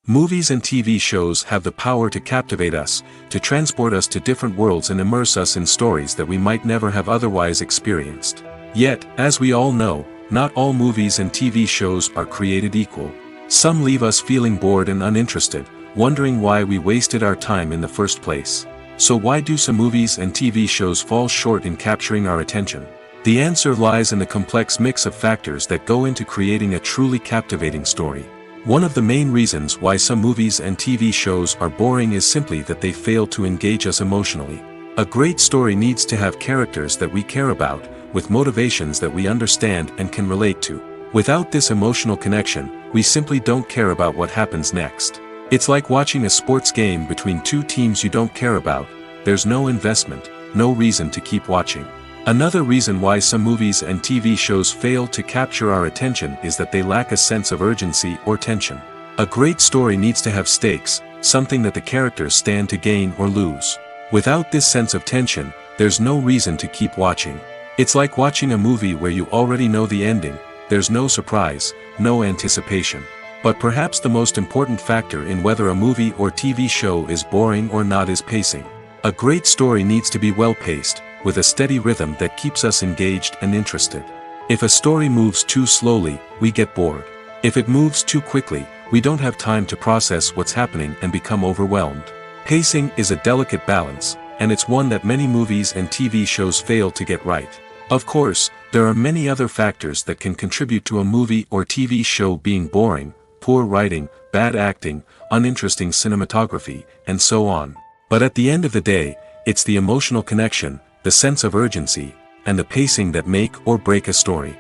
Movies and TV shows have the power to captivate us, to transport us to different worlds and immerse us in stories that we might never have otherwise experienced. Yet, as we all know, not all movies and TV shows are created equal. Some leave us feeling bored and uninterested, wondering why we wasted our time in the first place. So why do some movies and TV shows fall short in capturing our attention? The answer lies in the complex mix of factors that go into creating a truly captivating story. One of the main reasons why some movies and TV shows are boring is simply that they fail to engage us emotionally. A great story needs to have characters that we care about, with motivations that we understand and can relate to. Without this emotional connection, we simply don't care about what happens next. It's like watching a sports game between two teams you don't care about. There's no investment, no reason to keep watching. Another reason why some movies and TV shows fail to capture our attention is that they lack a sense of urgency or tension. A great story needs to have stakes, something that the characters stand to gain or lose. Without this sense of tension, there's no reason to keep watching. It's like watching a movie where you already know the ending, there's no surprise, no anticipation. But perhaps the most important factor in whether a movie or TV show is boring or not is pacing. A great story needs to be well-paced, with a steady rhythm that keeps us engaged and interested. If a story moves too slowly, we get bored. If it moves too quickly, we don't have time to process what's happening and become overwhelmed. Pacing is a delicate balance, and it's one that many movies and TV shows fail to get right. Of course, there are many other factors that can contribute to a movie or TV show being boring: poor writing, bad acting, uninteresting cinematography, and so on. But at the end of the day, it's the emotional connection, the sense of urgency, and the pacing that make or break a story.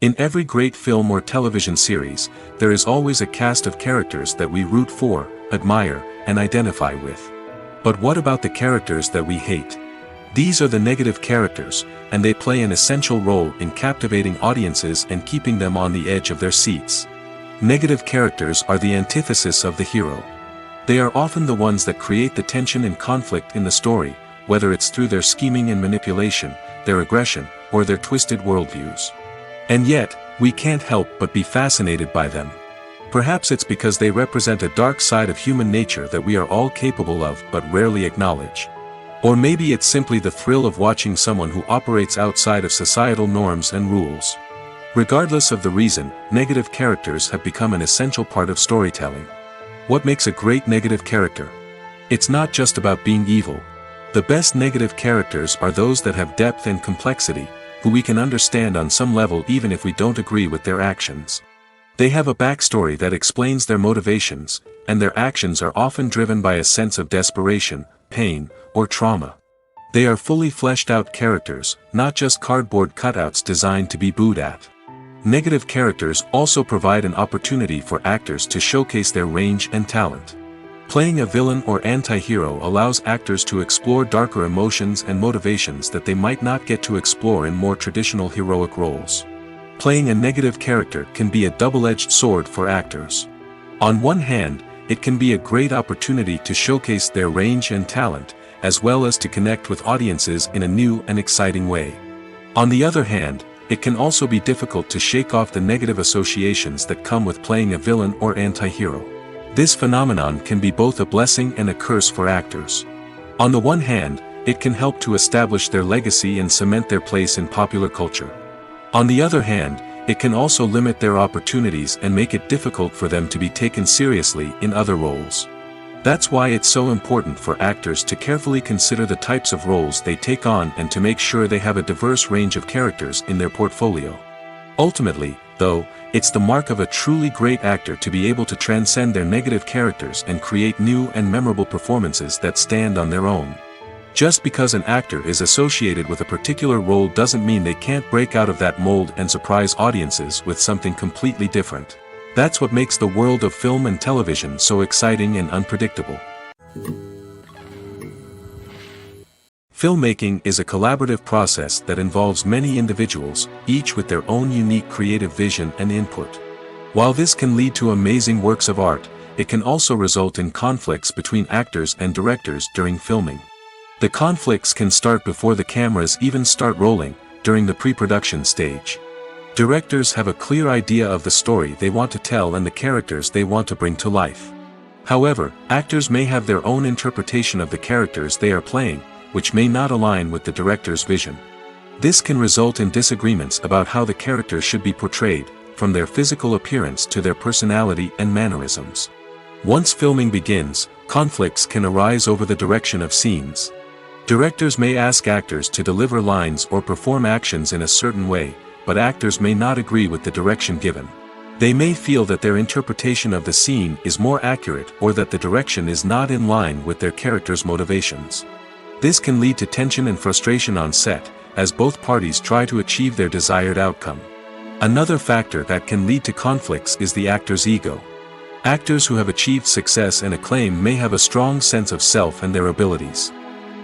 In every great film or television series, there is always a cast of characters that we root for, admire, and identify with. But what about the characters that we hate? These are the negative characters, and they play an essential role in captivating audiences and keeping them on the edge of their seats. Negative characters are the antithesis of the hero. They are often the ones that create the tension and conflict in the story, whether it's through their scheming and manipulation, their aggression, or their twisted worldviews. And yet, we can't help but be fascinated by them. Perhaps it's because they represent a dark side of human nature that we are all capable of but rarely acknowledge. Or maybe it's simply the thrill of watching someone who operates outside of societal norms and rules. Regardless of the reason, negative characters have become an essential part of storytelling. What makes a great negative character? It's not just about being evil. The best negative characters are those that have depth and complexity, who we can understand on some level even if we don't agree with their actions. They have a backstory that explains their motivations, and their actions are often driven by a sense of desperation, pain, or trauma. They are fully fleshed out characters, not just cardboard cutouts designed to be booed at. Negative characters also provide an opportunity for actors to showcase their range and talent. Playing a villain or anti-hero allows actors to explore darker emotions and motivations that they might not get to explore in more traditional heroic roles. Playing a negative character can be a double-edged sword for actors. On one hand, it can be a great opportunity to showcase their range and talent, as well as to connect with audiences in a new and exciting way. On the other hand, it can also be difficult to shake off the negative associations that come with playing a villain or anti-hero. This phenomenon can be both a blessing and a curse for actors. On the one hand, it can help to establish their legacy and cement their place in popular culture. On the other hand, it can also limit their opportunities and make it difficult for them to be taken seriously in other roles. That's why it's so important for actors to carefully consider the types of roles they take on and to make sure they have a diverse range of characters in their portfolio. Ultimately, though, it's the mark of a truly great actor to be able to transcend their negative characters and create new and memorable performances that stand on their own. Just because an actor is associated with a particular role doesn't mean they can't break out of that mold and surprise audiences with something completely different. That's what makes the world of film and television so exciting and unpredictable. Filmmaking is a collaborative process that involves many individuals, each with their own unique creative vision and input. While this can lead to amazing works of art, it can also result in conflicts between actors and directors during filming. The conflicts can start before the cameras even start rolling, during the pre-production stage. Directors have a clear idea of the story they want to tell and the characters they want to bring to life. However, actors may have their own interpretation of the characters they are playing, which may not align with the director's vision. This can result in disagreements about how the characters should be portrayed, from their physical appearance to their personality and mannerisms. Once filming begins, conflicts can arise over the direction of scenes. Directors may ask actors to deliver lines or perform actions in a certain way, but actors may not agree with the direction given. They may feel that their interpretation of the scene is more accurate or that the direction is not in line with their character's motivations. This can lead to tension and frustration on set, as both parties try to achieve their desired outcome. Another factor that can lead to conflicts is the actor's ego. Actors who have achieved success and acclaim may have a strong sense of self and their abilities.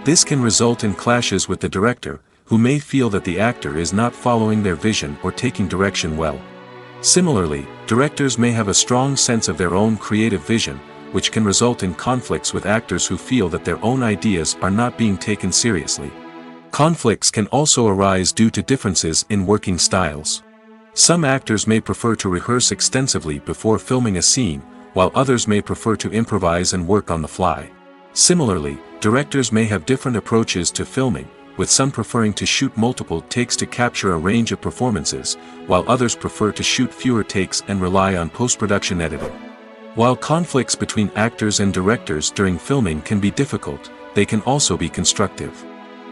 This can result in clashes with the director, who may feel that the actor is not following their vision or taking direction well. Similarly, directors may have a strong sense of their own creative vision, which can result in conflicts with actors who feel that their own ideas are not being taken seriously. Conflicts can also arise due to differences in working styles. Some actors may prefer to rehearse extensively before filming a scene, while others may prefer to improvise and work on the fly. Similarly, directors may have different approaches to filming, with some preferring to shoot multiple takes to capture a range of performances, while others prefer to shoot fewer takes and rely on post-production editing. While conflicts between actors and directors during filming can be difficult, they can also be constructive.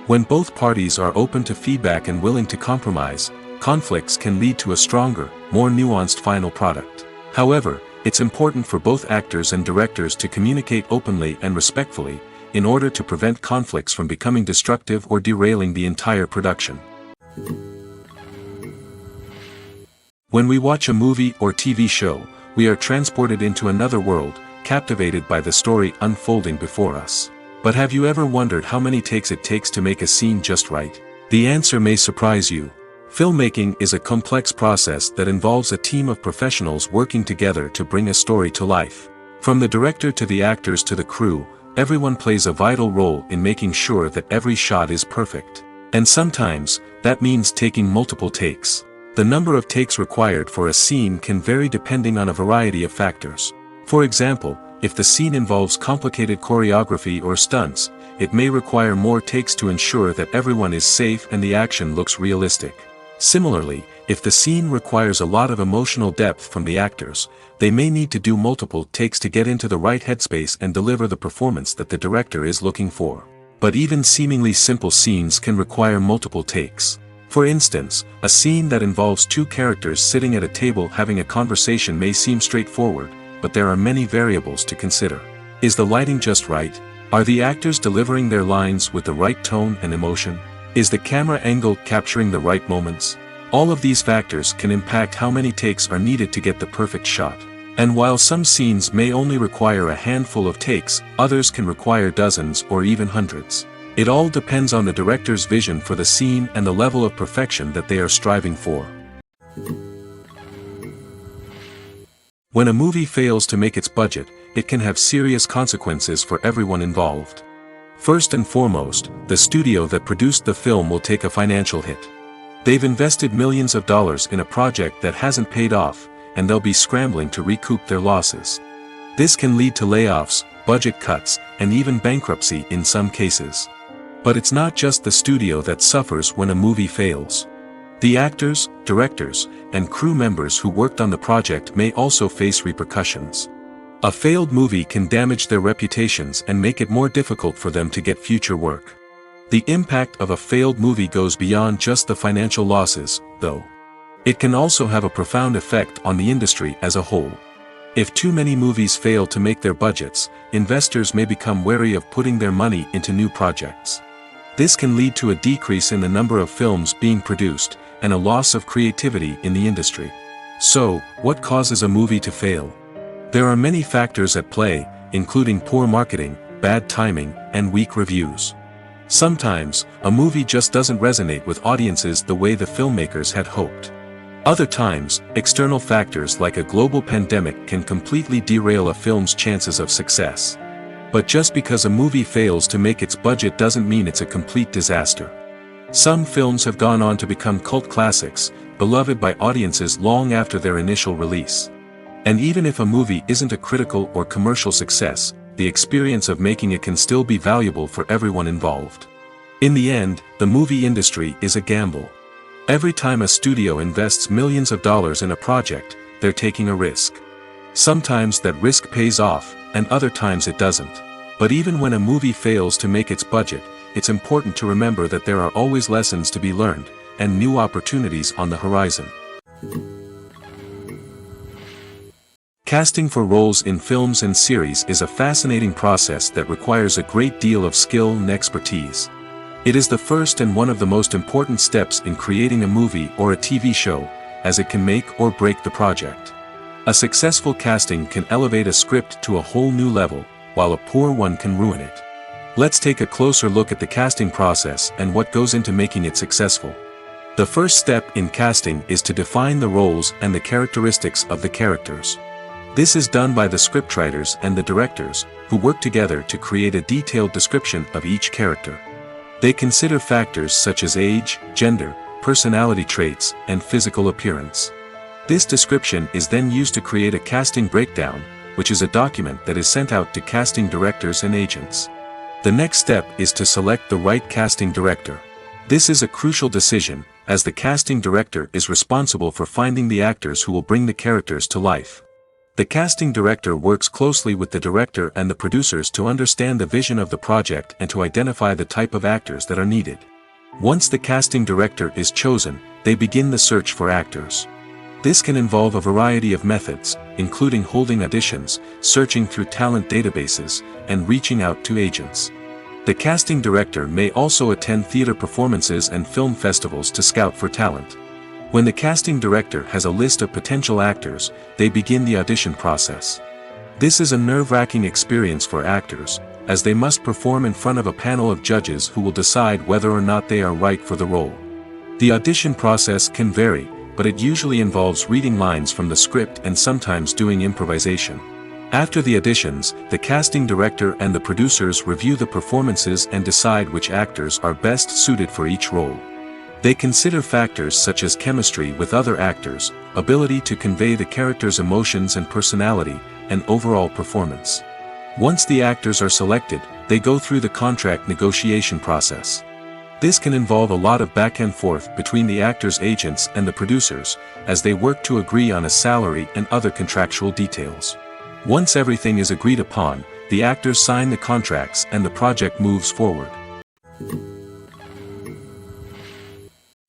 When both parties are open to feedback and willing to compromise, conflicts can lead to a stronger, more nuanced final product. However, it's important for both actors and directors to communicate openly and respectfully, in order to prevent conflicts from becoming destructive or derailing the entire production. When we watch a movie or TV show, we are transported into another world, captivated by the story unfolding before us. But have you ever wondered how many takes it takes to make a scene just right? The answer may surprise you. Filmmaking is a complex process that involves a team of professionals working together to bring a story to life. From the director to the actors to the crew, everyone plays a vital role in making sure that every shot is perfect. And sometimes, that means taking multiple takes. The number of takes required for a scene can vary depending on a variety of factors. For example, if the scene involves complicated choreography or stunts, it may require more takes to ensure that everyone is safe and the action looks realistic. Similarly, if the scene requires a lot of emotional depth from the actors, they may need to do multiple takes to get into the right headspace and deliver the performance that the director is looking for. But even seemingly simple scenes can require multiple takes. For instance, a scene that involves two characters sitting at a table having a conversation may seem straightforward, but there are many variables to consider. Is the lighting just right? Are the actors delivering their lines with the right tone and emotion? Is the camera angle capturing the right moments? All of these factors can impact how many takes are needed to get the perfect shot. And while some scenes may only require a handful of takes, others can require dozens or even hundreds. It all depends on the director's vision for the scene and the level of perfection that they are striving for. When a movie fails to make its budget, it can have serious consequences for everyone involved. First and foremost, the studio that produced the film will take a financial hit. They've invested millions of dollars in a project that hasn't paid off, and they'll be scrambling to recoup their losses. This can lead to layoffs, budget cuts, and even bankruptcy in some cases. But it's not just the studio that suffers when a movie fails. The actors, directors, and crew members who worked on the project may also face repercussions. A failed movie can damage their reputations and make it more difficult for them to get future work. The impact of a failed movie goes beyond just the financial losses, though. It can also have a profound effect on the industry as a whole. If too many movies fail to make their budgets, investors may become wary of putting their money into new projects. This can lead to a decrease in the number of films being produced, and a loss of creativity in the industry. So, what causes a movie to fail? There are many factors at play, including poor marketing, bad timing, and weak reviews. Sometimes, a movie just doesn't resonate with audiences the way the filmmakers had hoped. Other times, external factors like a global pandemic can completely derail a film's chances of success. But just because a movie fails to make its budget doesn't mean it's a complete disaster. Some films have gone on to become cult classics, beloved by audiences long after their initial release. And even if a movie isn't a critical or commercial success, the experience of making it can still be valuable for everyone involved. In the end, the movie industry is a gamble. Every time a studio invests millions of dollars in a project, they're taking a risk. Sometimes that risk pays off, and other times it doesn't. But even when a movie fails to make its budget, it's important to remember that there are always lessons to be learned, and new opportunities on the horizon. Casting for roles in films and series is a fascinating process that requires a great deal of skill and expertise. It is the first and one of the most important steps in creating a movie or a TV show, as it can make or break the project. A successful casting can elevate a script to a whole new level, while a poor one can ruin it. Let's take a closer look at the casting process and what goes into making it successful. The first step in casting is to define the roles and the characteristics of the characters. This is done by the scriptwriters and the directors, who work together to create a detailed description of each character. They consider factors such as age, gender, personality traits, and physical appearance. This description is then used to create a casting breakdown, which is a document that is sent out to casting directors and agents. The next step is to select the right casting director. This is a crucial decision, as the casting director is responsible for finding the actors who will bring the characters to life. The casting director works closely with the director and the producers to understand the vision of the project and to identify the type of actors that are needed. Once the casting director is chosen, they begin the search for actors. This can involve a variety of methods, including holding auditions, searching through talent databases, and reaching out to agents. The casting director may also attend theater performances and film festivals to scout for talent. When the casting director has a list of potential actors, they begin the audition process. This is a nerve-wracking experience for actors, as they must perform in front of a panel of judges who will decide whether or not they are right for the role. The audition process can vary, but it usually involves reading lines from the script and sometimes doing improvisation. After the auditions, the casting director and the producers review the performances and decide which actors are best suited for each role. They consider factors such as chemistry with other actors, ability to convey the character's emotions and personality, and overall performance. Once the actors are selected, they go through the contract negotiation process. This can involve a lot of back and forth between the actors' agents and the producers, as they work to agree on a salary and other contractual details. Once everything is agreed upon, the actors sign the contracts and the project moves forward.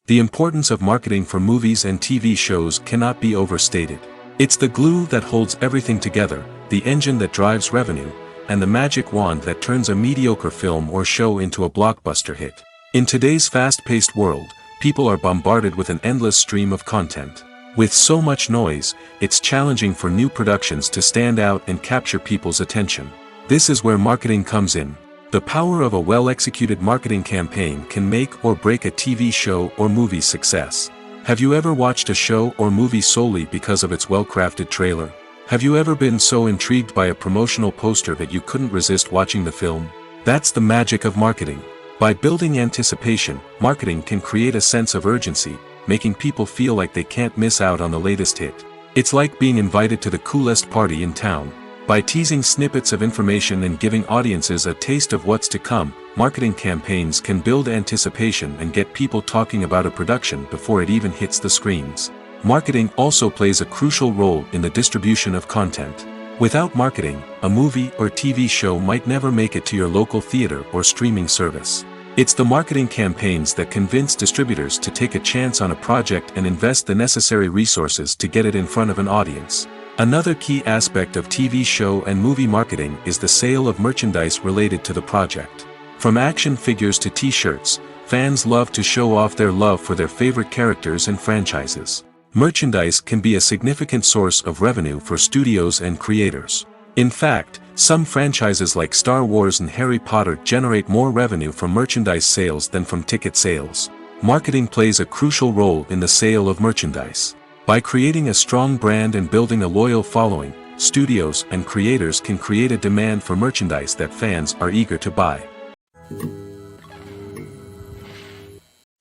The importance of marketing for movies and TV shows cannot be overstated. It's the glue that holds everything together, the engine that drives revenue, and the magic wand that turns a mediocre film or show into a blockbuster hit. In today's fast-paced world, people are bombarded with an endless stream of content. With so much noise, it's challenging for new productions to stand out and capture people's attention. This is where marketing comes in. The power of a well-executed marketing campaign can make or break a TV show or movie's success. Have you ever watched a show or movie solely because of its well-crafted trailer? Have you ever been so intrigued by a promotional poster that you couldn't resist watching the film? That's the magic of marketing. By building anticipation, marketing can create a sense of urgency, making people feel like they can't miss out on the latest hit. It's like being invited to the coolest party in town. By teasing snippets of information and giving audiences a taste of what's to come, marketing campaigns can build anticipation and get people talking about a production before it even hits the screens. Marketing also plays a crucial role in the distribution of content. Without marketing, a movie or TV show might never make it to your local theater or streaming service. It's the marketing campaigns that convince distributors to take a chance on a project and invest the necessary resources to get it in front of an audience. Another key aspect of TV show and movie marketing is the sale of merchandise related to the project. From action figures to t-shirts, fans love to show off their love for their favorite characters and franchises. Merchandise can be a significant source of revenue for studios and creators. In fact, some franchises like Star Wars and Harry Potter generate more revenue from merchandise sales than from ticket sales. Marketing plays a crucial role in the sale of merchandise. By creating a strong brand and building a loyal following, studios and creators can create a demand for merchandise that fans are eager to buy.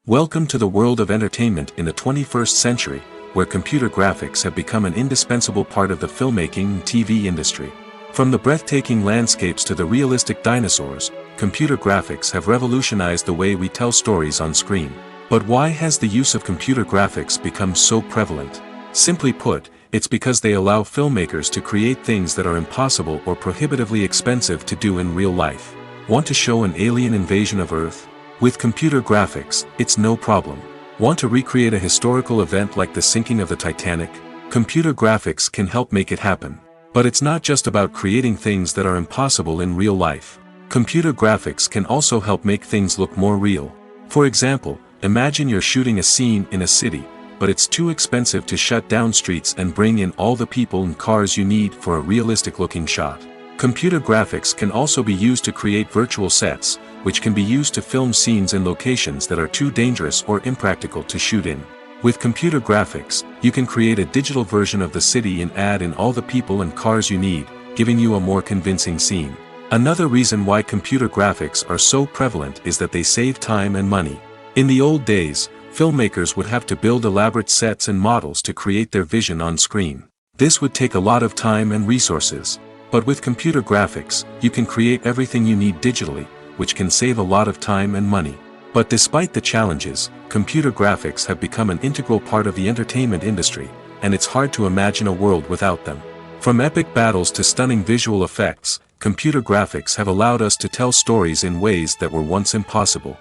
Welcome to the world of entertainment in the 21st century, where computer graphics have become an indispensable part of the filmmaking and TV industry. From the breathtaking landscapes to the realistic dinosaurs, computer graphics have revolutionized the way we tell stories on screen. But why has the use of computer graphics become so prevalent? Simply put, it's because they allow filmmakers to create things that are impossible or prohibitively expensive to do in real life. Want to show an alien invasion of Earth? With computer graphics, it's no problem. Want to recreate a historical event like the sinking of the Titanic? Computer graphics can help make it happen. But it's not just about creating things that are impossible in real life. Computer graphics can also help make things look more real. For example, imagine you're shooting a scene in a city, but it's too expensive to shut down streets and bring in all the people and cars you need for a realistic-looking shot. Computer graphics can also be used to create virtual sets, which can be used to film scenes in locations that are too dangerous or impractical to shoot in. With computer graphics, you can create a digital version of the city and add in all the people and cars you need, giving you a more convincing scene. Another reason why computer graphics are so prevalent is that they save time and money. In the old days, filmmakers would have to build elaborate sets and models to create their vision on screen. This would take a lot of time and resources. But with computer graphics, you can create everything you need digitally, which can save a lot of time and money. But despite the challenges, computer graphics have become an integral part of the entertainment industry, and it's hard to imagine a world without them. From epic battles to stunning visual effects, computer graphics have allowed us to tell stories in ways that were once impossible.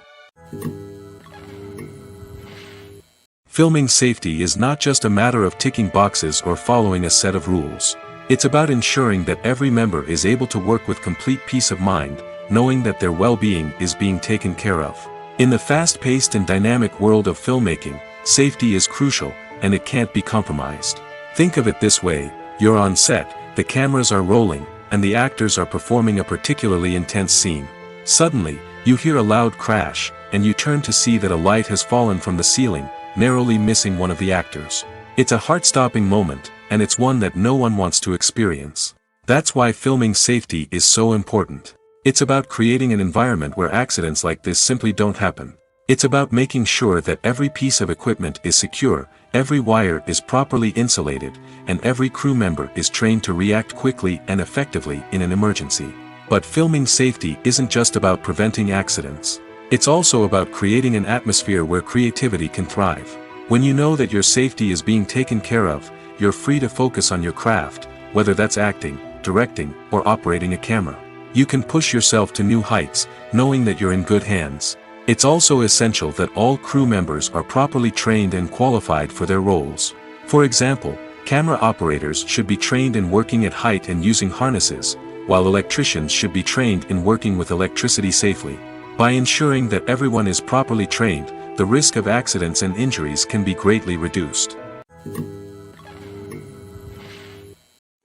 Filming safety is not just a matter of ticking boxes or following a set of rules. It's about ensuring that every member is able to work with complete peace of mind, knowing that their well-being is being taken care of. In the fast-paced and dynamic world of filmmaking, safety is crucial, and it can't be compromised. Think of it this way: you're on set, the cameras are rolling, and the actors are performing a particularly intense scene. Suddenly, you hear a loud crash, and you turn to see that a light has fallen from the ceiling, narrowly missing one of the actors. It's a heart-stopping moment, and it's one that no one wants to experience. That's why filming safety is so important. It's about creating an environment where accidents like this simply don't happen. It's about making sure that every piece of equipment is secure, every wire is properly insulated, and every crew member is trained to react quickly and effectively in an emergency. But filming safety isn't just about preventing accidents. It's also about creating an atmosphere where creativity can thrive. When you know that your safety is being taken care of, you're free to focus on your craft, whether that's acting, directing, or operating a camera. You can push yourself to new heights, knowing that you're in good hands. It's also essential that all crew members are properly trained and qualified for their roles. For example, camera operators should be trained in working at height and using harnesses, while electricians should be trained in working with electricity safely. By ensuring that everyone is properly trained, the risk of accidents and injuries can be greatly reduced.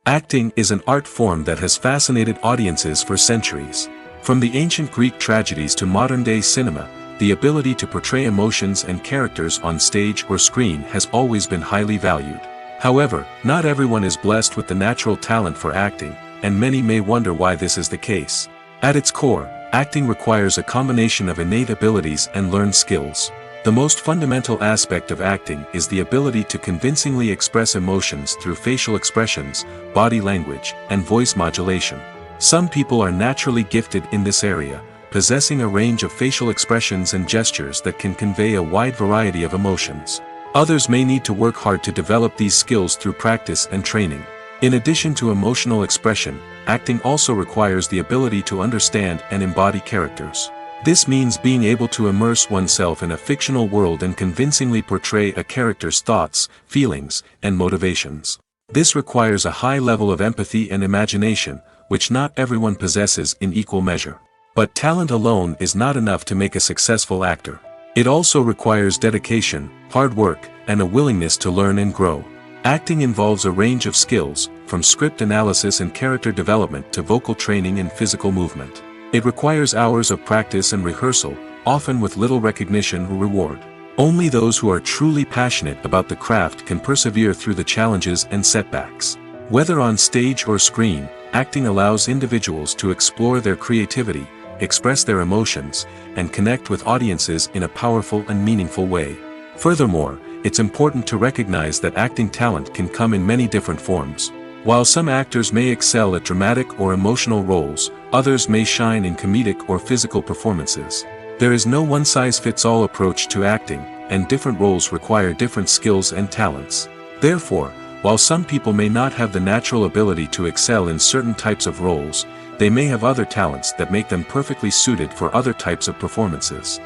Acting is an art form that has fascinated audiences for centuries. From the ancient Greek tragedies to modern-day cinema, the ability to portray emotions and characters on stage or screen has always been highly valued. However, not everyone is blessed with the natural talent for acting, and many may wonder why this is the case. At its core, acting requires a combination of innate abilities and learned skills. The most fundamental aspect of acting is the ability to convincingly express emotions through facial expressions, body language, and voice modulation. Some people are naturally gifted in this area, possessing a range of facial expressions and gestures that can convey a wide variety of emotions. Others may need to work hard to develop these skills through practice and training. In addition to emotional expression, acting also requires the ability to understand and embody characters. This means being able to immerse oneself in a fictional world and convincingly portray a character's thoughts, feelings, and motivations. This requires a high level of empathy and imagination, which not everyone possesses in equal measure. But talent alone is not enough to make a successful actor. It also requires dedication, hard work, and a willingness to learn and grow. Acting involves a range of skills, from script analysis and character development to vocal training and physical movement. It requires hours of practice and rehearsal, often with little recognition or reward. Only those who are truly passionate about the craft can persevere through the challenges and setbacks. Whether on stage or screen, acting allows individuals to explore their creativity, express their emotions, and connect with audiences in a powerful and meaningful way. Furthermore, it's important to recognize that acting talent can come in many different forms. While some actors may excel at dramatic or emotional roles, others may shine in comedic or physical performances. There is no one-size-fits-all approach to acting, and different roles require different skills and talents. Therefore, while some people may not have the natural ability to excel in certain types of roles, they may have other talents that make them perfectly suited for other types of performances.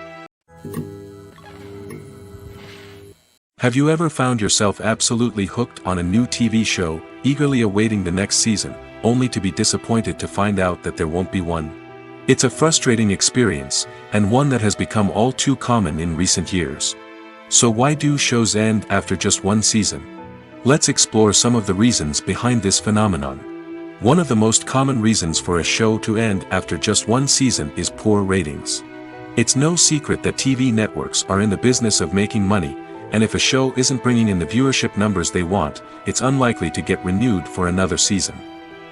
Have you ever found yourself absolutely hooked on a new TV show, eagerly awaiting the next season, only to be disappointed to find out that there won't be one? It's a frustrating experience, and one that has become all too common in recent years. So why do shows end after just one season? Let's explore some of the reasons behind this phenomenon. One of the most common reasons for a show to end after just one season is poor ratings. It's no secret that TV networks are in the business of making money, and if a show isn't bringing in the viewership numbers they want, it's unlikely to get renewed for another season.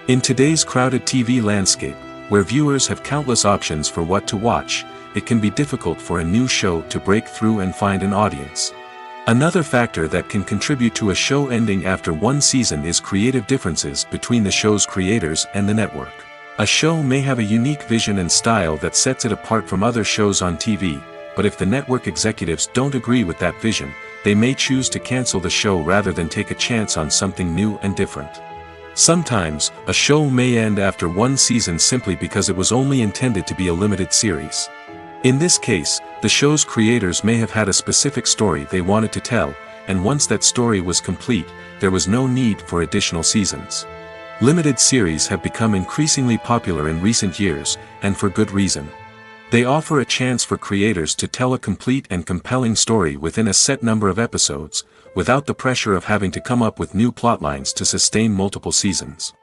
In today's crowded TV landscape, where viewers have countless options for what to watch, it can be difficult for a new show to break through and find an audience. Another factor that can contribute to a show ending after one season is creative differences between the show's creators and the network. A show may have a unique vision and style that sets it apart from other shows on TV, but if the network executives don't agree with that vision, they may choose to cancel the show rather than take a chance on something new and different. Sometimes, a show may end after one season simply because it was only intended to be a limited series. In this case, the show's creators may have had a specific story they wanted to tell, and once that story was complete, there was no need for additional seasons. Limited series have become increasingly popular in recent years, and for good reason. They offer a chance for creators to tell a complete and compelling story within a set number of episodes, without the pressure of having to come up with new plotlines to sustain multiple seasons.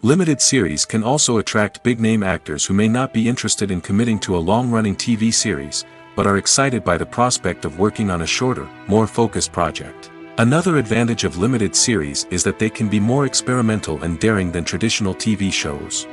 Limited series can also attract big-name actors who may not be interested in committing to a long-running TV series, but are excited by the prospect of working on a shorter, more focused project. Another advantage of limited series is that they can be more experimental and daring than traditional TV shows.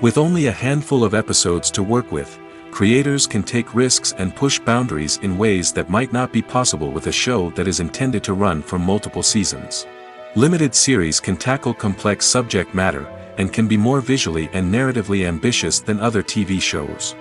With only a handful of episodes to work with, creators can take risks and push boundaries in ways that might not be possible with a show that is intended to run for multiple seasons. Limited series can tackle complex subject matter, and can be more visually and narratively ambitious than other TV shows.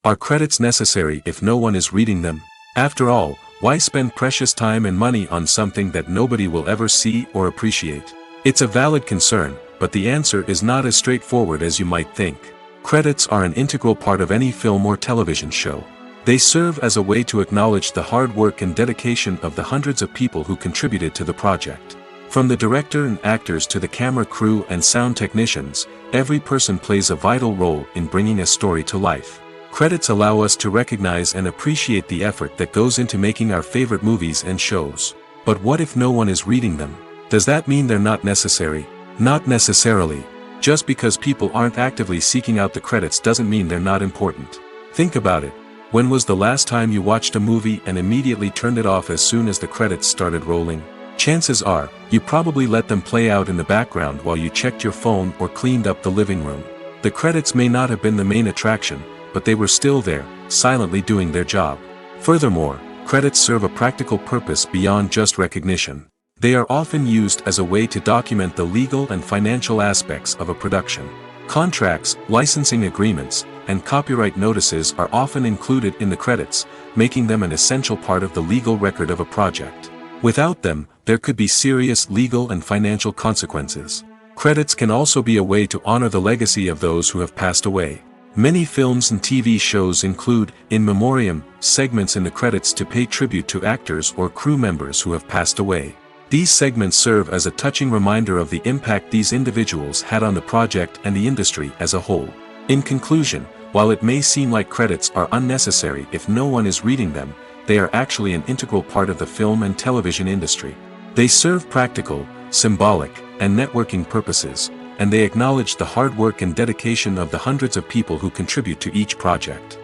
Are credits necessary if no one is reading them? After all, why spend precious time and money on something that nobody will ever see or appreciate? It's a valid concern, but the answer is not as straightforward as you might think. Credits are an integral part of any film or television show. They serve as a way to acknowledge the hard work and dedication of the hundreds of people who contributed to the project. From the director and actors to the camera crew and sound technicians, every person plays a vital role in bringing a story to life. Credits allow us to recognize and appreciate the effort that goes into making our favorite movies and shows. But what if no one is reading them? Does that mean they're not necessary? Not necessarily. Just because people aren't actively seeking out the credits doesn't mean they're not important. Think about it. When was the last time you watched a movie and immediately turned it off as soon as the credits started rolling? Chances are, you probably let them play out in the background while you checked your phone or cleaned up the living room. The credits may not have been the main attraction, but they were still there, silently doing their job. Furthermore, credits serve a practical purpose beyond just recognition. They are often used as a way to document the legal and financial aspects of a production. Contracts, licensing agreements, and copyright notices are often included in the credits, making them an essential part of the legal record of a project. Without them, there could be serious legal and financial consequences. Credits can also be a way to honor the legacy of those who have passed away. Many films and TV shows include, in memoriam, segments in the credits to pay tribute to actors or crew members who have passed away. These segments serve as a touching reminder of the impact these individuals had on the project and the industry as a whole. In conclusion, while it may seem like credits are unnecessary if no one is reading them, they are actually an integral part of the film and television industry. They serve practical, symbolic, and networking purposes, and they acknowledge the hard work and dedication of the hundreds of people who contribute to each project.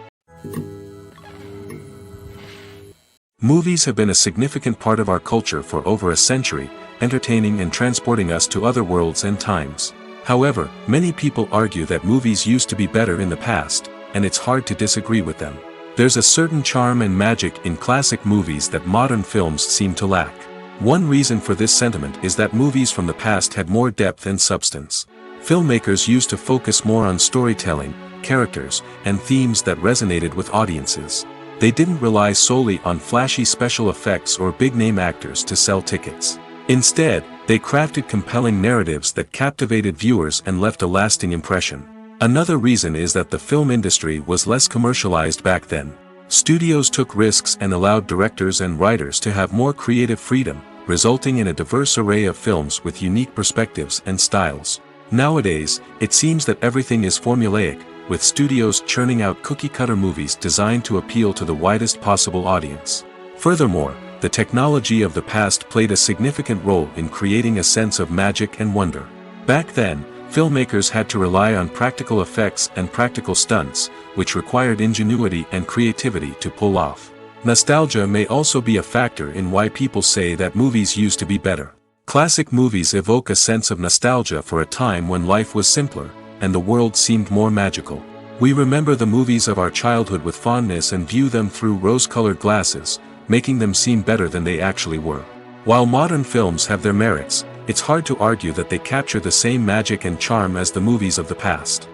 Movies have been a significant part of our culture for over a century, entertaining and transporting us to other worlds and times. However, many people argue that movies used to be better in the past, and it's hard to disagree with them. There's a certain charm and magic in classic movies that modern films seem to lack. One reason for this sentiment is that movies from the past had more depth and substance. Filmmakers used to focus more on storytelling, characters, and themes that resonated with audiences. They didn't rely solely on flashy special effects or big-name actors to sell tickets. Instead, they crafted compelling narratives that captivated viewers and left a lasting impression. Another reason is that the film industry was less commercialized back then. Studios took risks and allowed directors and writers to have more creative freedom, resulting in a diverse array of films with unique perspectives and styles. Nowadays, it seems that everything is formulaic, with studios churning out cookie-cutter movies designed to appeal to the widest possible audience. Furthermore, the technology of the past played a significant role in creating a sense of magic and wonder. Back then, filmmakers had to rely on practical effects and practical stunts, which required ingenuity and creativity to pull off. Nostalgia may also be a factor in why people say that movies used to be better. Classic movies evoke a sense of nostalgia for a time when life was simpler, and the world seemed more magical. We remember the movies of our childhood with fondness and view them through rose-colored glasses, making them seem better than they actually were. While modern films have their merits, it's hard to argue that they capture the same magic and charm as the movies of the past.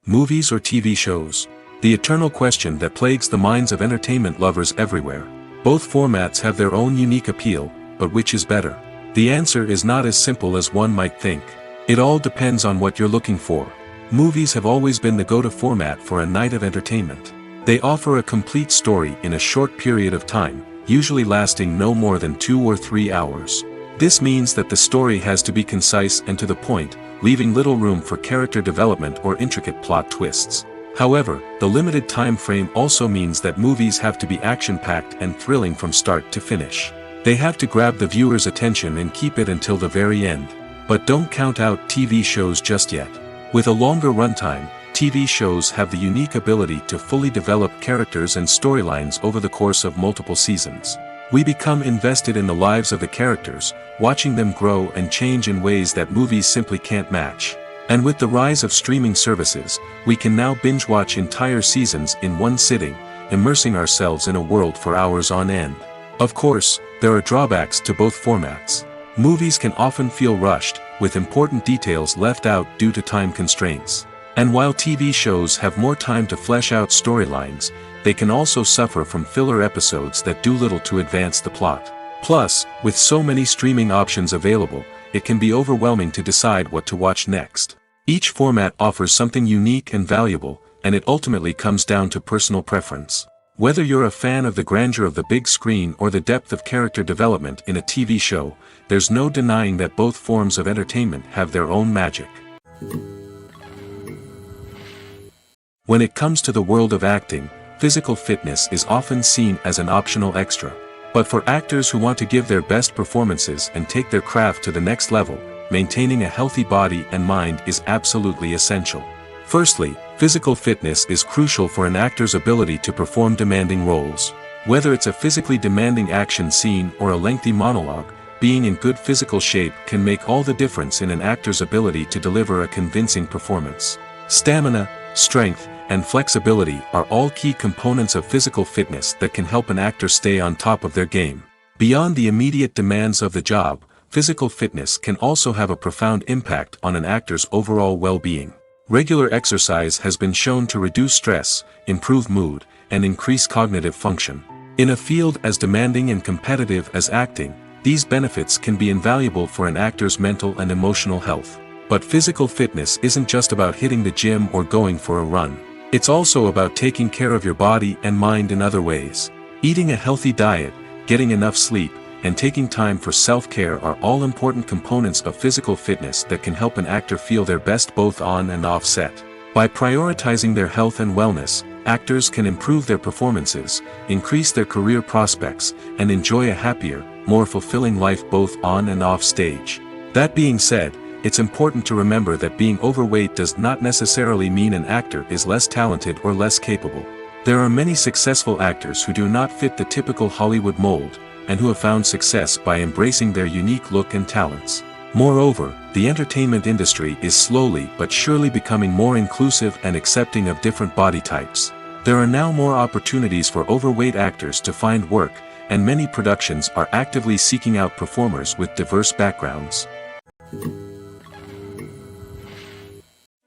Movies or TV shows? The eternal question that plagues the minds of entertainment lovers everywhere. Both formats have their own unique appeal, but which is better? The answer is not as simple as one might think. It all depends on what you're looking for. Movies have always been the go-to format for a night of entertainment. They offer a complete story in a short period of time, usually lasting no more than 2 or 3 hours. This means that the story has to be concise and to the point, leaving little room for character development or intricate plot twists. However, the limited time frame also means that movies have to be action-packed and thrilling from start to finish. They have to grab the viewer's attention and keep it until the very end. But don't count out TV shows just yet. With a longer runtime, TV shows have the unique ability to fully develop characters and storylines over the course of multiple seasons. We become invested in the lives of the characters, watching them grow and change in ways that movies simply can't match. And with the rise of streaming services, we can now binge-watch entire seasons in one sitting, immersing ourselves in a world for hours on end. Of course, there are drawbacks to both formats. Movies can often feel rushed, with important details left out due to time constraints. And while TV shows have more time to flesh out storylines, they can also suffer from filler episodes that do little to advance the plot. Plus, with so many streaming options available, it can be overwhelming to decide what to watch next. Each format offers something unique and valuable, and it ultimately comes down to personal preference. Whether you're a fan of the grandeur of the big screen or the depth of character development in a TV show, there's no denying that both forms of entertainment have their own magic. When it comes to the world of acting, physical fitness is often seen as an optional extra. But for actors who want to give their best performances and take their craft to the next level, maintaining a healthy body and mind is absolutely essential. Firstly, physical fitness is crucial for an actor's ability to perform demanding roles. Whether it's a physically demanding action scene or a lengthy monologue, being in good physical shape can make all the difference in an actor's ability to deliver a convincing performance. Stamina, strength, and flexibility are all key components of physical fitness that can help an actor stay on top of their game. Beyond the immediate demands of the job, physical fitness can also have a profound impact on an actor's overall well-being. Regular exercise has been shown to reduce stress, improve mood, and increase cognitive function. In a field as demanding and competitive as acting, these benefits can be invaluable for an actor's mental and emotional health. But physical fitness isn't just about hitting the gym or going for a run. It's also about taking care of your body and mind in other ways. Eating a healthy diet, getting enough sleep, and taking time for self-care are all important components of physical fitness that can help an actor feel their best both on and off set. By prioritizing their health and wellness, actors can improve their performances, increase their career prospects, and enjoy a happier, more fulfilling life both on and off stage. That being said, it's important to remember that being overweight does not necessarily mean an actor is less talented or less capable. There are many successful actors who do not fit the typical Hollywood mold, and who have found success by embracing their unique look and talents. Moreover, the entertainment industry is slowly but surely becoming more inclusive and accepting of different body types. There are now more opportunities for overweight actors to find work, and many productions are actively seeking out performers with diverse backgrounds.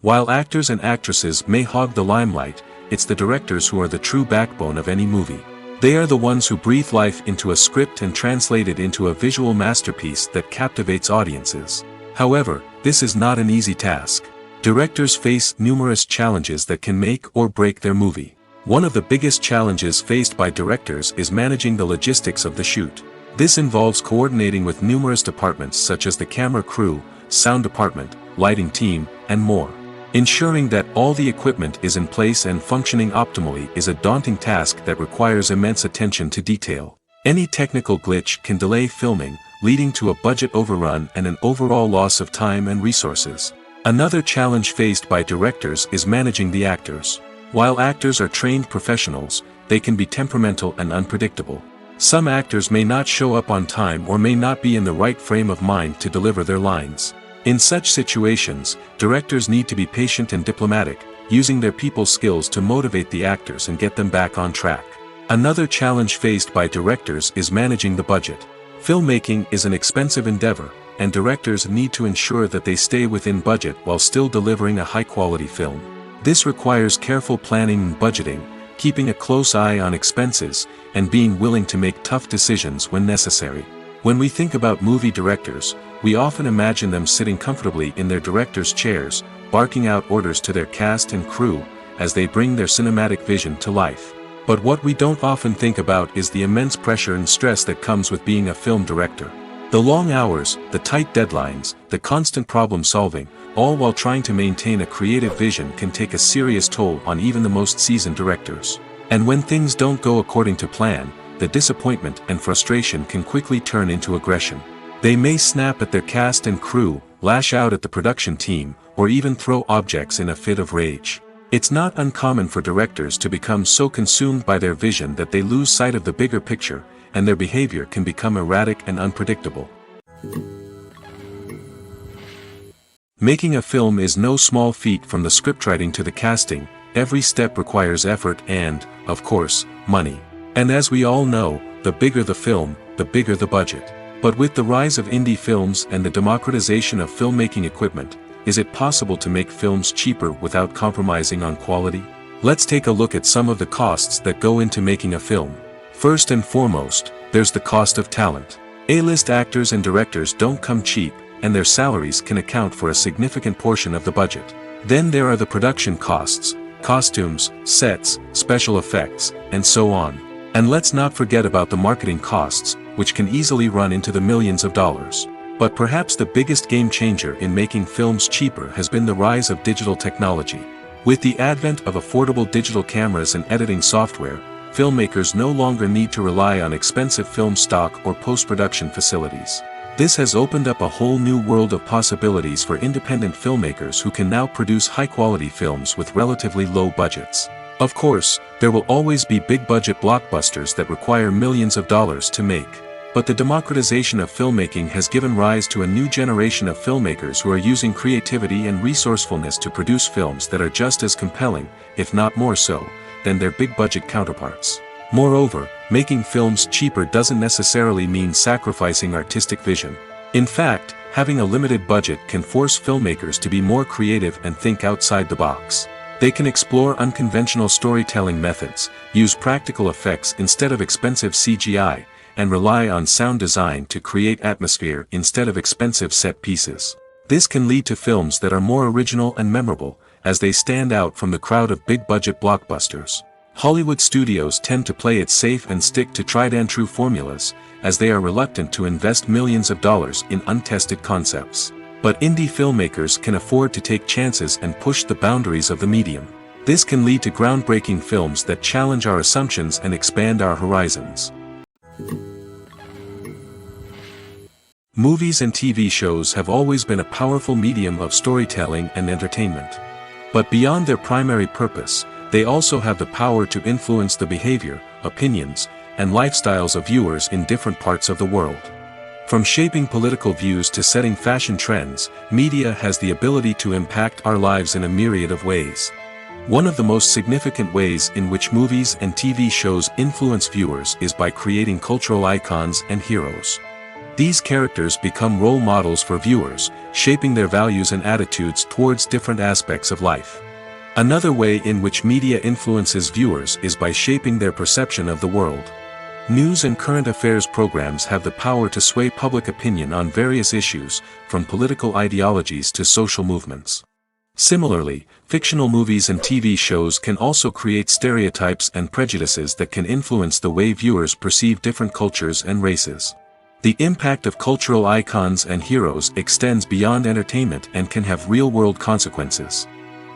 While actors and actresses may hog the limelight, it's the directors who are the true backbone of any movie. They are the ones who breathe life into a script and translate it into a visual masterpiece that captivates audiences. However, this is not an easy task. Directors face numerous challenges that can make or break their movie. One of the biggest challenges faced by directors is managing the logistics of the shoot. This involves coordinating with numerous departments such as the camera crew, sound department, lighting team, and more. Ensuring that all the equipment is in place and functioning optimally is a daunting task that requires immense attention to detail. Any technical glitch can delay filming, leading to a budget overrun and an overall loss of time and resources. Another challenge faced by directors is managing the actors. While actors are trained professionals, they can be temperamental and unpredictable. Some actors may not show up on time or may not be in the right frame of mind to deliver their lines. In such situations, directors need to be patient and diplomatic, using their people skills to motivate the actors and get them back on track. Another challenge faced by directors is managing the budget. Filmmaking is an expensive endeavor, and directors need to ensure that they stay within budget while still delivering a high-quality film. This requires careful planning and budgeting, keeping a close eye on expenses, and being willing to make tough decisions when necessary. When we think about movie directors, we often imagine them sitting comfortably in their director's chairs, barking out orders to their cast and crew, as they bring their cinematic vision to life. But what we don't often think about is the immense pressure and stress that comes with being a film director. The long hours, the tight deadlines, the constant problem solving, all while trying to maintain a creative vision can take a serious toll on even the most seasoned directors. And when things don't go according to plan, the disappointment and frustration can quickly turn into aggression. They may snap at their cast and crew, lash out at the production team, or even throw objects in a fit of rage. It's not uncommon for directors to become so consumed by their vision that they lose sight of the bigger picture, and their behavior can become erratic and unpredictable. Making a film is no small feat. From the scriptwriting to the casting, every step requires effort and, of course, money. And as we all know, the bigger the film, the bigger the budget. But with the rise of indie films and the democratization of filmmaking equipment, is it possible to make films cheaper without compromising on quality? Let's take a look at some of the costs that go into making a film. First and foremost, there's the cost of talent. A-list actors and directors don't come cheap, and their salaries can account for a significant portion of the budget. Then there are the production costs, costumes, sets, special effects, and so on. And let's not forget about the marketing costs, which can easily run into the millions of dollars. But perhaps the biggest game changer in making films cheaper has been the rise of digital technology. With the advent of affordable digital cameras and editing software, filmmakers no longer need to rely on expensive film stock or post-production facilities. This has opened up a whole new world of possibilities for independent filmmakers who can now produce high-quality films with relatively low budgets. Of course, there will always be big-budget blockbusters that require millions of dollars to make. But the democratization of filmmaking has given rise to a new generation of filmmakers who are using creativity and resourcefulness to produce films that are just as compelling, if not more so, than their big-budget counterparts. Moreover, making films cheaper doesn't necessarily mean sacrificing artistic vision. In fact, having a limited budget can force filmmakers to be more creative and think outside the box. They can explore unconventional storytelling methods, use practical effects instead of expensive CGI, and rely on sound design to create atmosphere instead of expensive set pieces. This can lead to films that are more original and memorable, as they stand out from the crowd of big-budget blockbusters. Hollywood studios tend to play it safe and stick to tried-and-true formulas, as they are reluctant to invest millions of dollars in untested concepts. But indie filmmakers can afford to take chances and push the boundaries of the medium. This can lead to groundbreaking films that challenge our assumptions and expand our horizons. Movies and TV shows have always been a powerful medium of storytelling and entertainment. But beyond their primary purpose, they also have the power to influence the behavior, opinions, and lifestyles of viewers in different parts of the world. From shaping political views to setting fashion trends, media has the ability to impact our lives in a myriad of ways. One of the most significant ways in which movies and TV shows influence viewers is by creating cultural icons and heroes. These characters become role models for viewers, shaping their values and attitudes towards different aspects of life. Another way in which media influences viewers is by shaping their perception of the world. News and current affairs programs have the power to sway public opinion on various issues, from political ideologies to social movements. Similarly, fictional movies and TV shows can also create stereotypes and prejudices that can influence the way viewers perceive different cultures and races. The impact of cultural icons and heroes extends beyond entertainment and can have real-world consequences.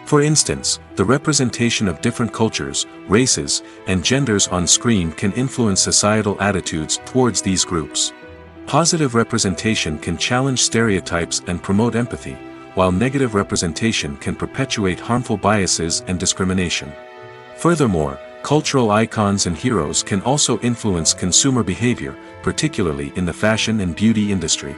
For instance, the representation of different cultures, races, and genders on screen can influence societal attitudes towards these groups. Positive representation can challenge stereotypes and promote empathy, while negative representation can perpetuate harmful biases and discrimination. Furthermore, cultural icons and heroes can also influence consumer behavior, particularly in the fashion and beauty industry.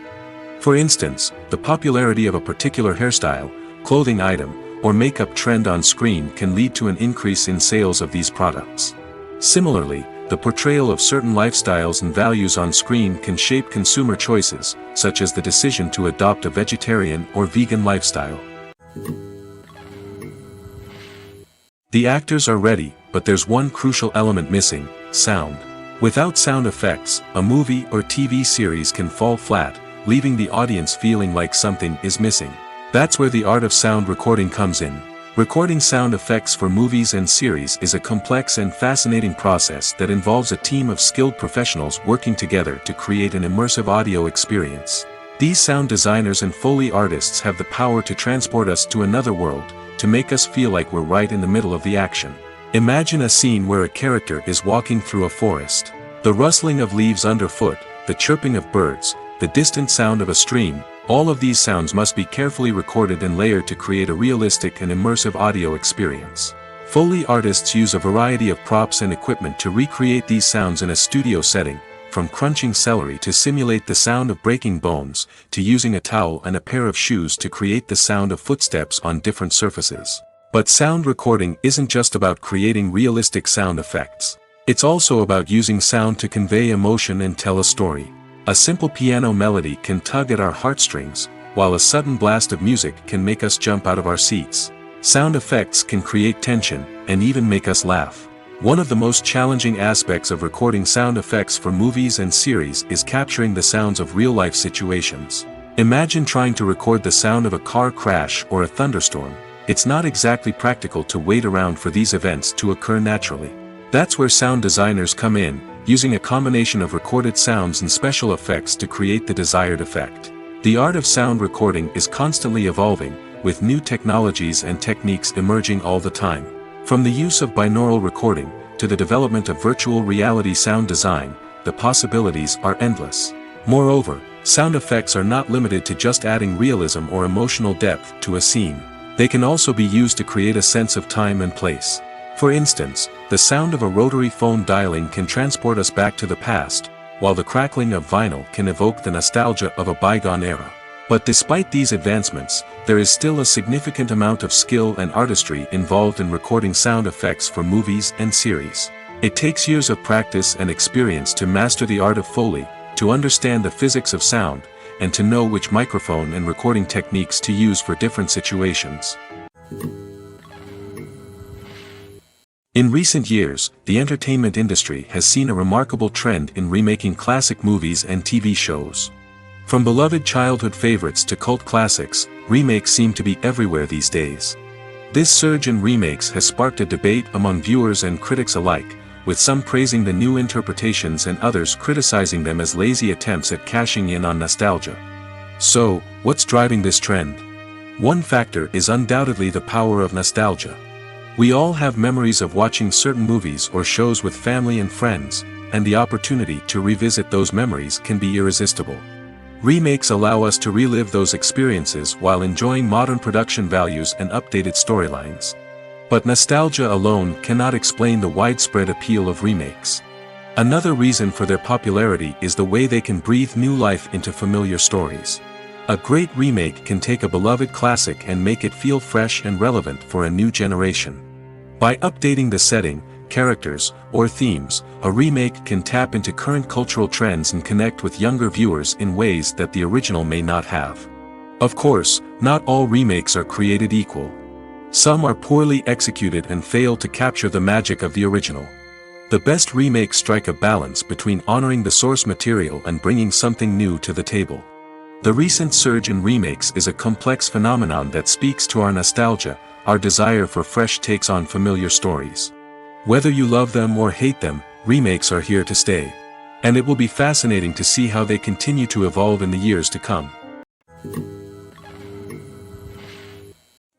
For instance, the popularity of a particular hairstyle, clothing item, or makeup trend on screen can lead to an increase in sales of these products. Similarly, the portrayal of certain lifestyles and values on screen can shape consumer choices, such as the decision to adopt a vegetarian or vegan lifestyle. The actors are ready, but there's one crucial element missing: sound. Without sound effects, a movie or TV series can fall flat, leaving the audience feeling like something is missing. That's where the art of sound recording comes in. Recording sound effects for movies and series is a complex and fascinating process that involves a team of skilled professionals working together to create an immersive audio experience. These sound designers and Foley artists have the power to transport us to another world, to make us feel like we're right in the middle of the action. Imagine a scene where a character is walking through a forest. The rustling of leaves underfoot, the chirping of birds, the distant sound of a stream, all of these sounds must be carefully recorded and layered to create a realistic and immersive audio experience. Foley artists use a variety of props and equipment to recreate these sounds in a studio setting, from crunching celery to simulate the sound of breaking bones, to using a towel and a pair of shoes to create the sound of footsteps on different surfaces. But sound recording isn't just about creating realistic sound effects. It's also about using sound to convey emotion and tell a story. A simple piano melody can tug at our heartstrings, while a sudden blast of music can make us jump out of our seats. Sound effects can create tension, and even make us laugh. One of the most challenging aspects of recording sound effects for movies and series is capturing the sounds of real-life situations. Imagine trying to record the sound of a car crash or a thunderstorm. It's not exactly practical to wait around for these events to occur naturally. That's where sound designers come in, using a combination of recorded sounds and special effects to create the desired effect. The art of sound recording is constantly evolving, with new technologies and techniques emerging all the time. From the use of binaural recording, to the development of virtual reality sound design, the possibilities are endless. Moreover, sound effects are not limited to just adding realism or emotional depth to a scene. They can also be used to create a sense of time and place. For instance, the sound of a rotary phone dialing can transport us back to the past, while the crackling of vinyl can evoke the nostalgia of a bygone era. But despite these advancements, there is still a significant amount of skill and artistry involved in recording sound effects for movies and series. It takes years of practice and experience to master the art of Foley, to understand the physics of sound, and to know which microphone and recording techniques to use for different situations. In recent years, the entertainment industry has seen a remarkable trend in remaking classic movies and TV shows. From beloved childhood favorites to cult classics, remakes seem to be everywhere these days. This surge in remakes has sparked a debate among viewers and critics alike, with some praising the new interpretations and others criticizing them as lazy attempts at cashing in on nostalgia. So, what's driving this trend? One factor is undoubtedly the power of nostalgia. We all have memories of watching certain movies or shows with family and friends, and the opportunity to revisit those memories can be irresistible. Remakes allow us to relive those experiences while enjoying modern production values and updated storylines. But nostalgia alone cannot explain the widespread appeal of remakes. Another reason for their popularity is the way they can breathe new life into familiar stories. A great remake can take a beloved classic and make it feel fresh and relevant for a new generation. By updating the setting, characters, or themes, a remake can tap into current cultural trends and connect with younger viewers in ways that the original may not have. Of course, not all remakes are created equal. Some are poorly executed and fail to capture the magic of the original. The best remakes strike a balance between honoring the source material and bringing something new to the table. The recent surge in remakes is a complex phenomenon that speaks to our nostalgia, our desire for fresh takes on familiar stories. Whether you love them or hate them, remakes are here to stay. And it will be fascinating to see how they continue to evolve in the years to come.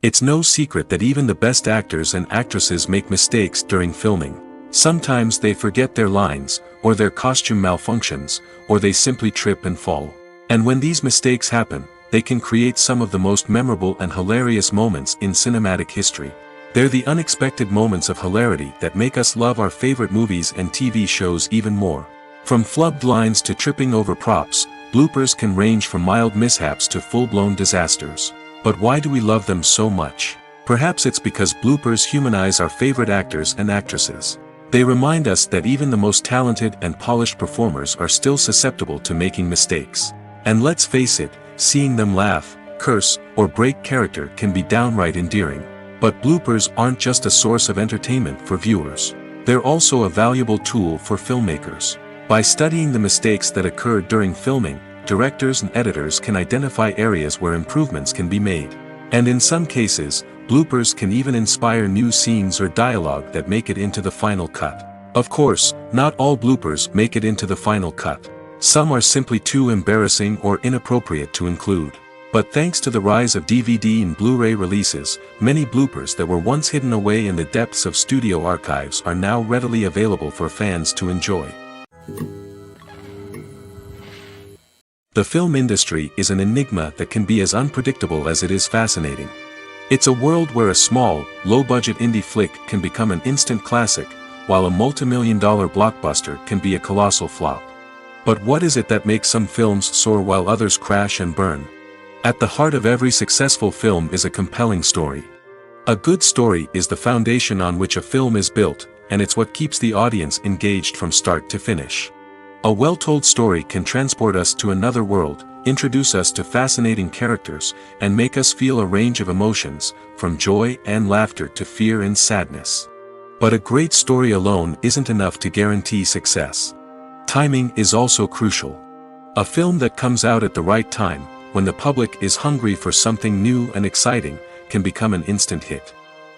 It's no secret that even the best actors and actresses make mistakes during filming. Sometimes they forget their lines, or their costume malfunctions, or they simply trip and fall. And when these mistakes happen, they can create some of the most memorable and hilarious moments in cinematic history. They're the unexpected moments of hilarity that make us love our favorite movies and TV shows even more. From flubbed lines to tripping over props, bloopers can range from mild mishaps to full-blown disasters. But why do we love them so much? Perhaps it's because bloopers humanize our favorite actors and actresses. They remind us that even the most talented and polished performers are still susceptible to making mistakes. And let's face it, seeing them laugh, curse, or break character can be downright endearing. But bloopers aren't just a source of entertainment for viewers. They're also a valuable tool for filmmakers. By studying the mistakes that occurred during filming, directors and editors can identify areas where improvements can be made. And in some cases, Bloopers can even inspire new scenes or dialogue that make it into the final cut. Of course, not all bloopers make it into the final cut. Some are simply too embarrassing or inappropriate to include. But thanks to the rise of DVD and Blu-ray releases, many bloopers that were once hidden away in the depths of studio archives are now readily available for fans to enjoy. The film industry is an enigma that can be as unpredictable as it is fascinating. It's a world where a small, low-budget indie flick can become an instant classic, while a multi-million-dollar blockbuster can be a colossal flop. But what is it that makes some films soar while others crash and burn? At the heart of every successful film is a compelling story. A good story is the foundation on which a film is built, and it's what keeps the audience engaged from start to finish. A well-told story can transport us to another world, introduce us to fascinating characters, and make us feel a range of emotions, from joy and laughter to fear and sadness. But a great story alone isn't enough to guarantee success. Timing is also crucial. A film that comes out at the right time, when the public is hungry for something new and exciting, can become an instant hit.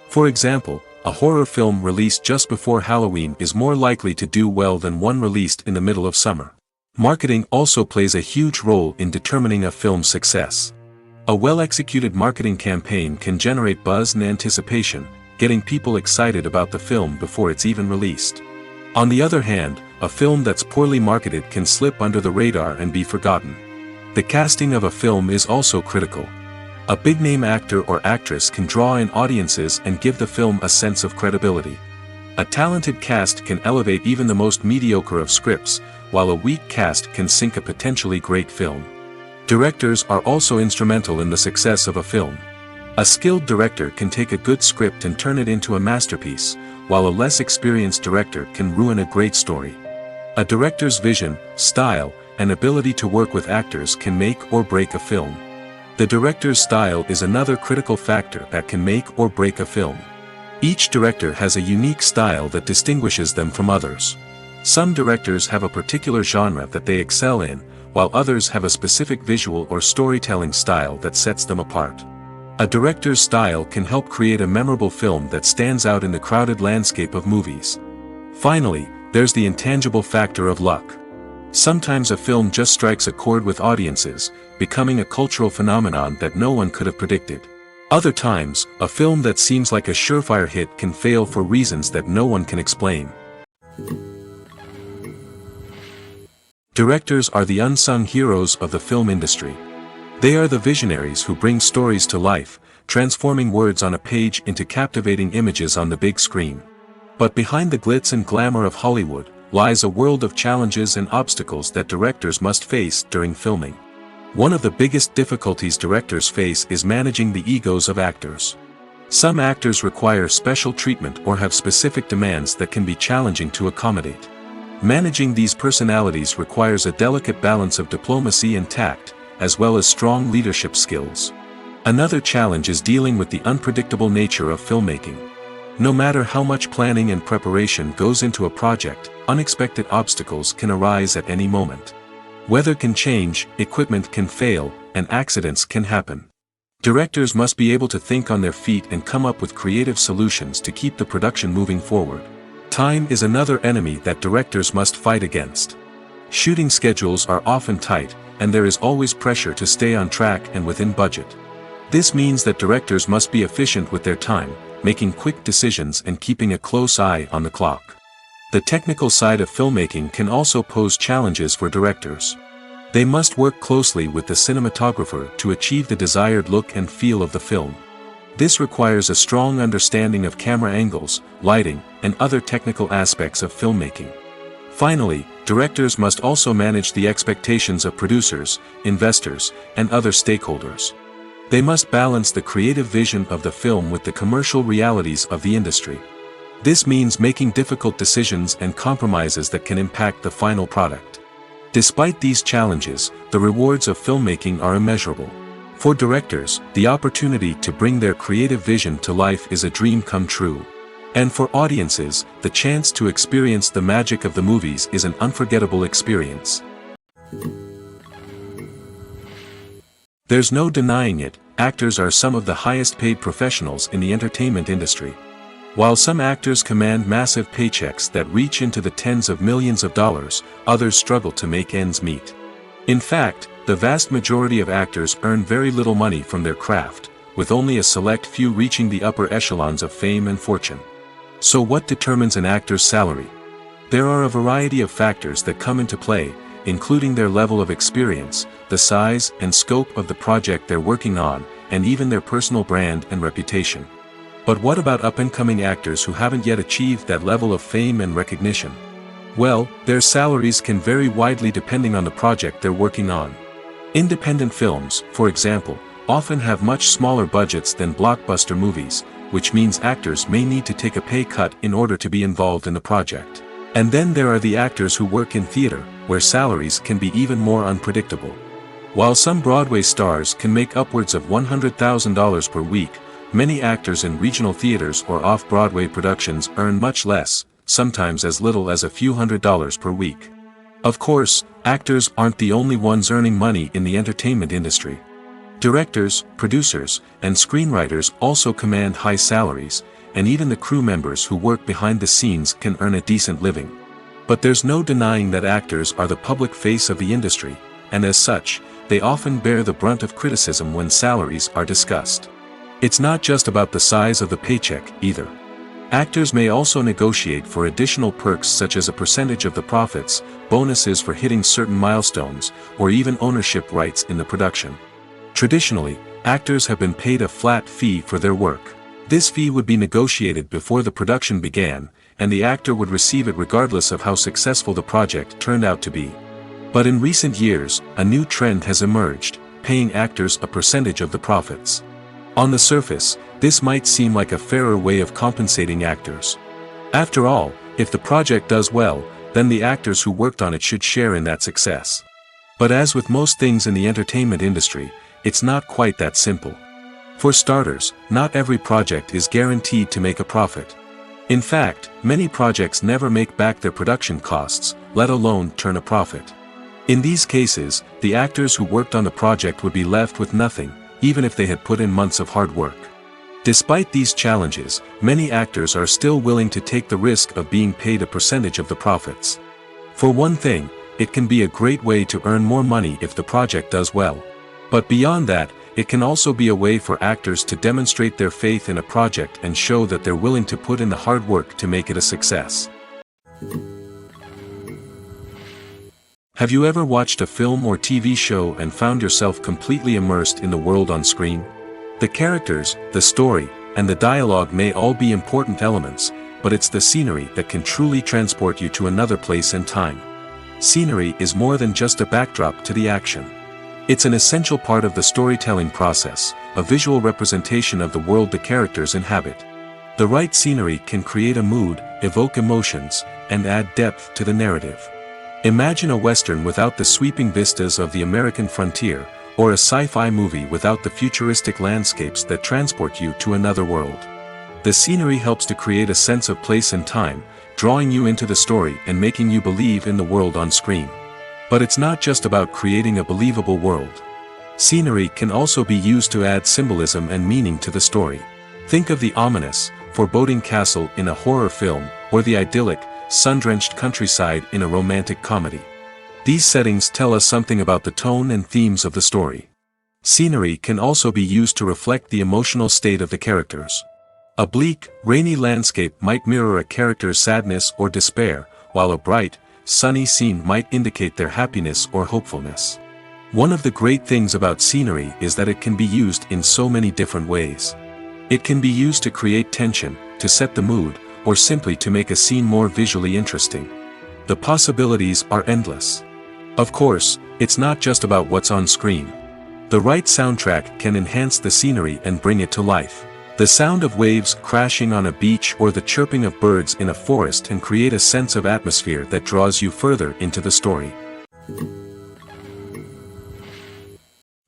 For example, a horror film released just before Halloween is more likely to do well than one released in the middle of summer. Marketing also plays a huge role in determining a film's success. A well-executed marketing campaign can generate buzz and anticipation, getting people excited about the film before it's even released. On the other hand, a film that's poorly marketed can slip under the radar and be forgotten. The casting of a film is also critical. A big-name actor or actress can draw in audiences and give the film a sense of credibility. A talented cast can elevate even the most mediocre of scripts, while a weak cast can sink a potentially great film. Directors are also instrumental in the success of a film. A skilled director can take a good script and turn it into a masterpiece, while a less experienced director can ruin a great story. A director's vision, style, and ability to work with actors can make or break a film. The director's style is another critical factor that can make or break a film. Each director has a unique style that distinguishes them from others. Some directors have a particular genre that they excel in, while others have a specific visual or storytelling style that sets them apart. A director's style can help create a memorable film that stands out in the crowded landscape of movies. Finally, there's the intangible factor of luck. Sometimes a film just strikes a chord with audiences, becoming a cultural phenomenon that no one could have predicted. Other times, a film that seems like a surefire hit can fail for reasons that no one can explain. Directors are the unsung heroes of the film industry. They are the visionaries who bring stories to life, transforming words on a page into captivating images on the big screen. But behind the glitz and glamour of Hollywood, lies a world of challenges and obstacles that directors must face during filming. One of the biggest difficulties directors face is managing the egos of actors. Some actors require special treatment or have specific demands that can be challenging to accommodate. Managing these personalities requires a delicate balance of diplomacy and tact, as well as strong leadership skills. Another challenge is dealing with the unpredictable nature of filmmaking. No matter how much planning and preparation goes into a project, unexpected obstacles can arise at any moment. Weather can change, equipment can fail, and accidents can happen. Directors must be able to think on their feet and come up with creative solutions to keep the production moving forward. Time is another enemy that directors must fight against. Shooting schedules are often tight, and there is always pressure to stay on track and within budget. This means that directors must be efficient with their time, making quick decisions and keeping a close eye on the clock. The technical side of filmmaking can also pose challenges for directors. They must work closely with the cinematographer to achieve the desired look and feel of the film. This requires a strong understanding of camera angles, lighting, and other technical aspects of filmmaking. Finally, directors must also manage the expectations of producers, investors, and other stakeholders. They must balance the creative vision of the film with the commercial realities of the industry. This means making difficult decisions and compromises that can impact the final product. Despite these challenges, the rewards of filmmaking are immeasurable. For directors, the opportunity to bring their creative vision to life is a dream come true. And for audiences, the chance to experience the magic of the movies is an unforgettable experience. There's no denying it, actors are some of the highest paid professionals in the entertainment industry. While some actors command massive paychecks that reach into the tens of millions of dollars, others struggle to make ends meet. In fact, the vast majority of actors earn very little money from their craft, with only a select few reaching the upper echelons of fame and fortune. So what determines an actor's salary? There are a variety of factors that come into play, including their level of experience, the size and scope of the project they're working on, and even their personal brand and reputation. But what about up-and-coming actors who haven't yet achieved that level of fame and recognition? Well, their salaries can vary widely depending on the project they're working on. Independent films, for example, often have much smaller budgets than blockbuster movies, which means actors may need to take a pay cut in order to be involved in the project. And then there are the actors who work in theater, where salaries can be even more unpredictable. While some Broadway stars can make upwards of $100,000 per week, many actors in regional theaters or off-Broadway productions earn much less, sometimes as little as a few $100s per week. Of course, actors aren't the only ones earning money in the entertainment industry. Directors, producers, and screenwriters also command high salaries, and even the crew members who work behind the scenes can earn a decent living. But there's no denying that actors are the public face of the industry, and as such, they often bear the brunt of criticism when salaries are discussed. It's not just about the size of the paycheck, either. Actors may also negotiate for additional perks such as a percentage of the profits, bonuses for hitting certain milestones, or even ownership rights in the production. Traditionally, actors have been paid a flat fee for their work. This fee would be negotiated before the production began, and the actor would receive it regardless of how successful the project turned out to be. But in recent years, a new trend has emerged, paying actors a percentage of the profits. On the surface, this might seem like a fairer way of compensating actors. After all, if the project does well, then the actors who worked on it should share in that success. But as with most things in the entertainment industry, it's not quite that simple. For starters, not every project is guaranteed to make a profit. In fact, many projects never make back their production costs, let alone turn a profit. In these cases, the actors who worked on the project would be left with nothing, even if they had put in months of hard work. Despite these challenges, many actors are still willing to take the risk of being paid a percentage of the profits. For one thing, it can be a great way to earn more money if the project does well. But beyond that, it can also be a way for actors to demonstrate their faith in a project and show that they're willing to put in the hard work to make it a success. Have you ever watched a film or TV show and found yourself completely immersed in the world on screen? The characters, the story, and the dialogue may all be important elements, but it's the scenery that can truly transport you to another place and time. Scenery is more than just a backdrop to the action. It's an essential part of the storytelling process, a visual representation of the world the characters inhabit. The right scenery can create a mood, evoke emotions, and add depth to the narrative. Imagine a Western without the sweeping vistas of the American frontier, or a sci-fi movie without the futuristic landscapes that transport you to another world. The scenery helps to create a sense of place and time, drawing you into the story and making you believe in the world on screen. But it's not just about creating a believable world. Scenery can also be used to add symbolism and meaning to the story. Think of the ominous, foreboding castle in a horror film, or the idyllic, sun-drenched countryside in a romantic comedy. These settings tell us something about the tone and themes of the story. Scenery can also be used to reflect the emotional state of the characters. A bleak, rainy landscape might mirror a character's sadness or despair, while a bright, sunny scene might indicate their happiness or hopefulness. One of the great things about scenery is that it can be used in so many different ways. It can be used to create tension, to set the mood, or simply to make a scene more visually interesting. The possibilities are endless. Of course, it's not just about what's on screen. The right soundtrack can enhance the scenery and bring it to life. The sound of waves crashing on a beach or the chirping of birds in a forest can create a sense of atmosphere that draws you further into the story.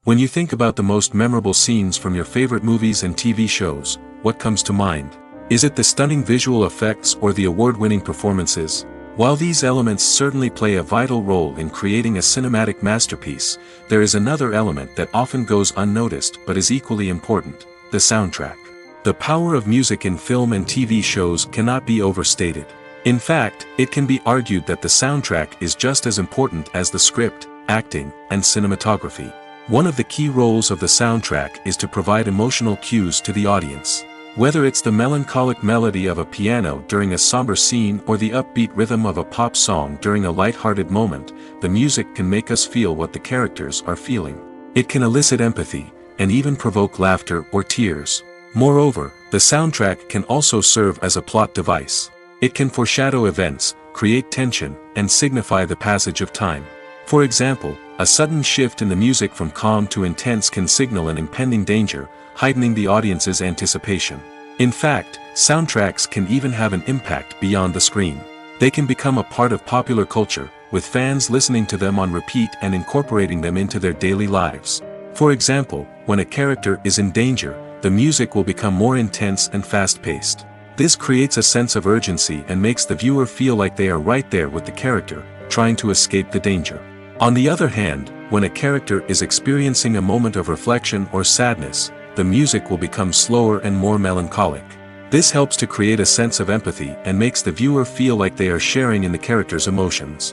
When you think about the most memorable scenes from your favorite movies and TV shows, what comes to mind? Is it the stunning visual effects or the award-winning performances? While these elements certainly play a vital role in creating a cinematic masterpiece, there is another element that often goes unnoticed but is equally important: the soundtrack. The power of music in film and TV shows cannot be overstated. In fact, it can be argued that the soundtrack is just as important as the script, acting, and cinematography. One of the key roles of the soundtrack is to provide emotional cues to the audience. Whether it's the melancholic melody of a piano during a somber scene or the upbeat rhythm of a pop song during a light-hearted moment, the music can make us feel what the characters are feeling. It can elicit empathy, and even provoke laughter or tears. Moreover, the soundtrack can also serve as a plot device. It can foreshadow events, create tension, and signify the passage of time. For example, a sudden shift in the music from calm to intense can signal an impending danger, heightening the audience's anticipation. In fact, soundtracks can even have an impact beyond the screen. They can become a part of popular culture, with fans listening to them on repeat and incorporating them into their daily lives. For example, when a character is in danger, the music will become more intense and fast-paced. This creates a sense of urgency and makes the viewer feel like they are right there with the character, trying to escape the danger. On the other hand, when a character is experiencing a moment of reflection or sadness, the music will become slower and more melancholic. This helps to create a sense of empathy and makes the viewer feel like they are sharing in the character's emotions.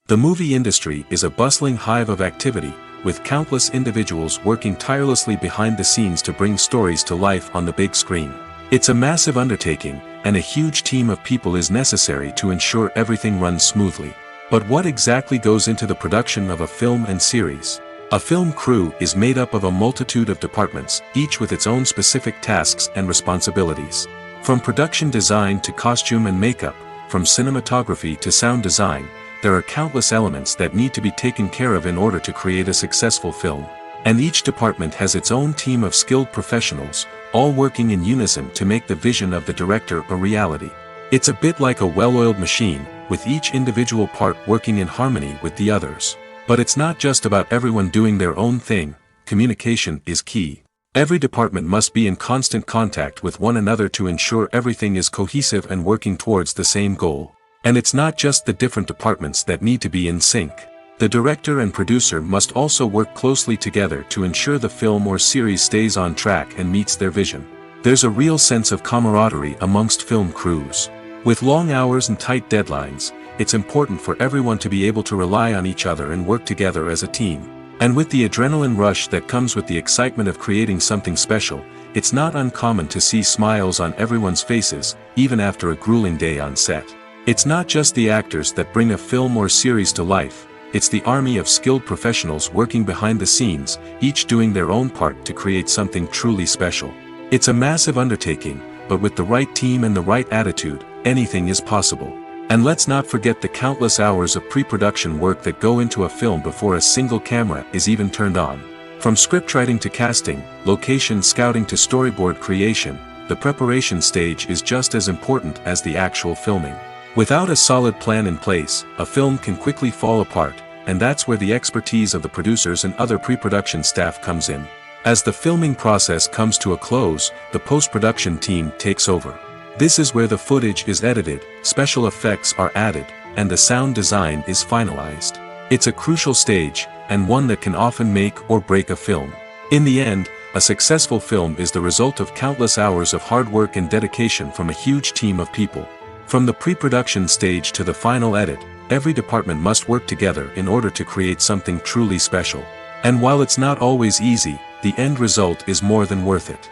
The movie industry is a bustling hive of activity, with countless individuals working tirelessly behind the scenes to bring stories to life on the big screen. It's a massive undertaking, and a huge team of people is necessary to ensure everything runs smoothly. But what exactly goes into the production of a film and series? A film crew is made up of a multitude of departments, each with its own specific tasks and responsibilities. From production design to costume and makeup, from cinematography to sound design, there are countless elements that need to be taken care of in order to create a successful film. And each department has its own team of skilled professionals, all working in unison to make the vision of the director a reality. It's a bit like a well-oiled machine, with each individual part working in harmony with the others. But it's not just about everyone doing their own thing. Communication is key. Every department must be in constant contact with one another to ensure everything is cohesive and working towards the same goal. And it's not just the different departments that need to be in sync. The director and producer must also work closely together to ensure the film or series stays on track and meets their vision. There's a real sense of camaraderie amongst film crews. With long hours and tight deadlines, it's important for everyone to be able to rely on each other and work together as a team. And with the adrenaline rush that comes with the excitement of creating something special, it's not uncommon to see smiles on everyone's faces, even after a grueling day on set. It's not just the actors that bring a film or series to life, it's the army of skilled professionals working behind the scenes, each doing their own part to create something truly special. It's a massive undertaking, but with the right team and the right attitude, anything is possible. And let's not forget the countless hours of pre-production work that go into a film before a single camera is even turned on. From scriptwriting to casting, location scouting to storyboard creation, the preparation stage is just as important as the actual filming. Without a solid plan in place, a film can quickly fall apart, and that's where the expertise of the producers and other pre-production staff comes in. As the filming process comes to a close, the post-production team takes over. This is where the footage is edited, special effects are added, and the sound design is finalized. It's a crucial stage, and one that can often make or break a film. In the end, a successful film is the result of countless hours of hard work and dedication from a huge team of people. From the pre-production stage to the final edit, every department must work together in order to create something truly special. And while it's not always easy, the end result is more than worth it.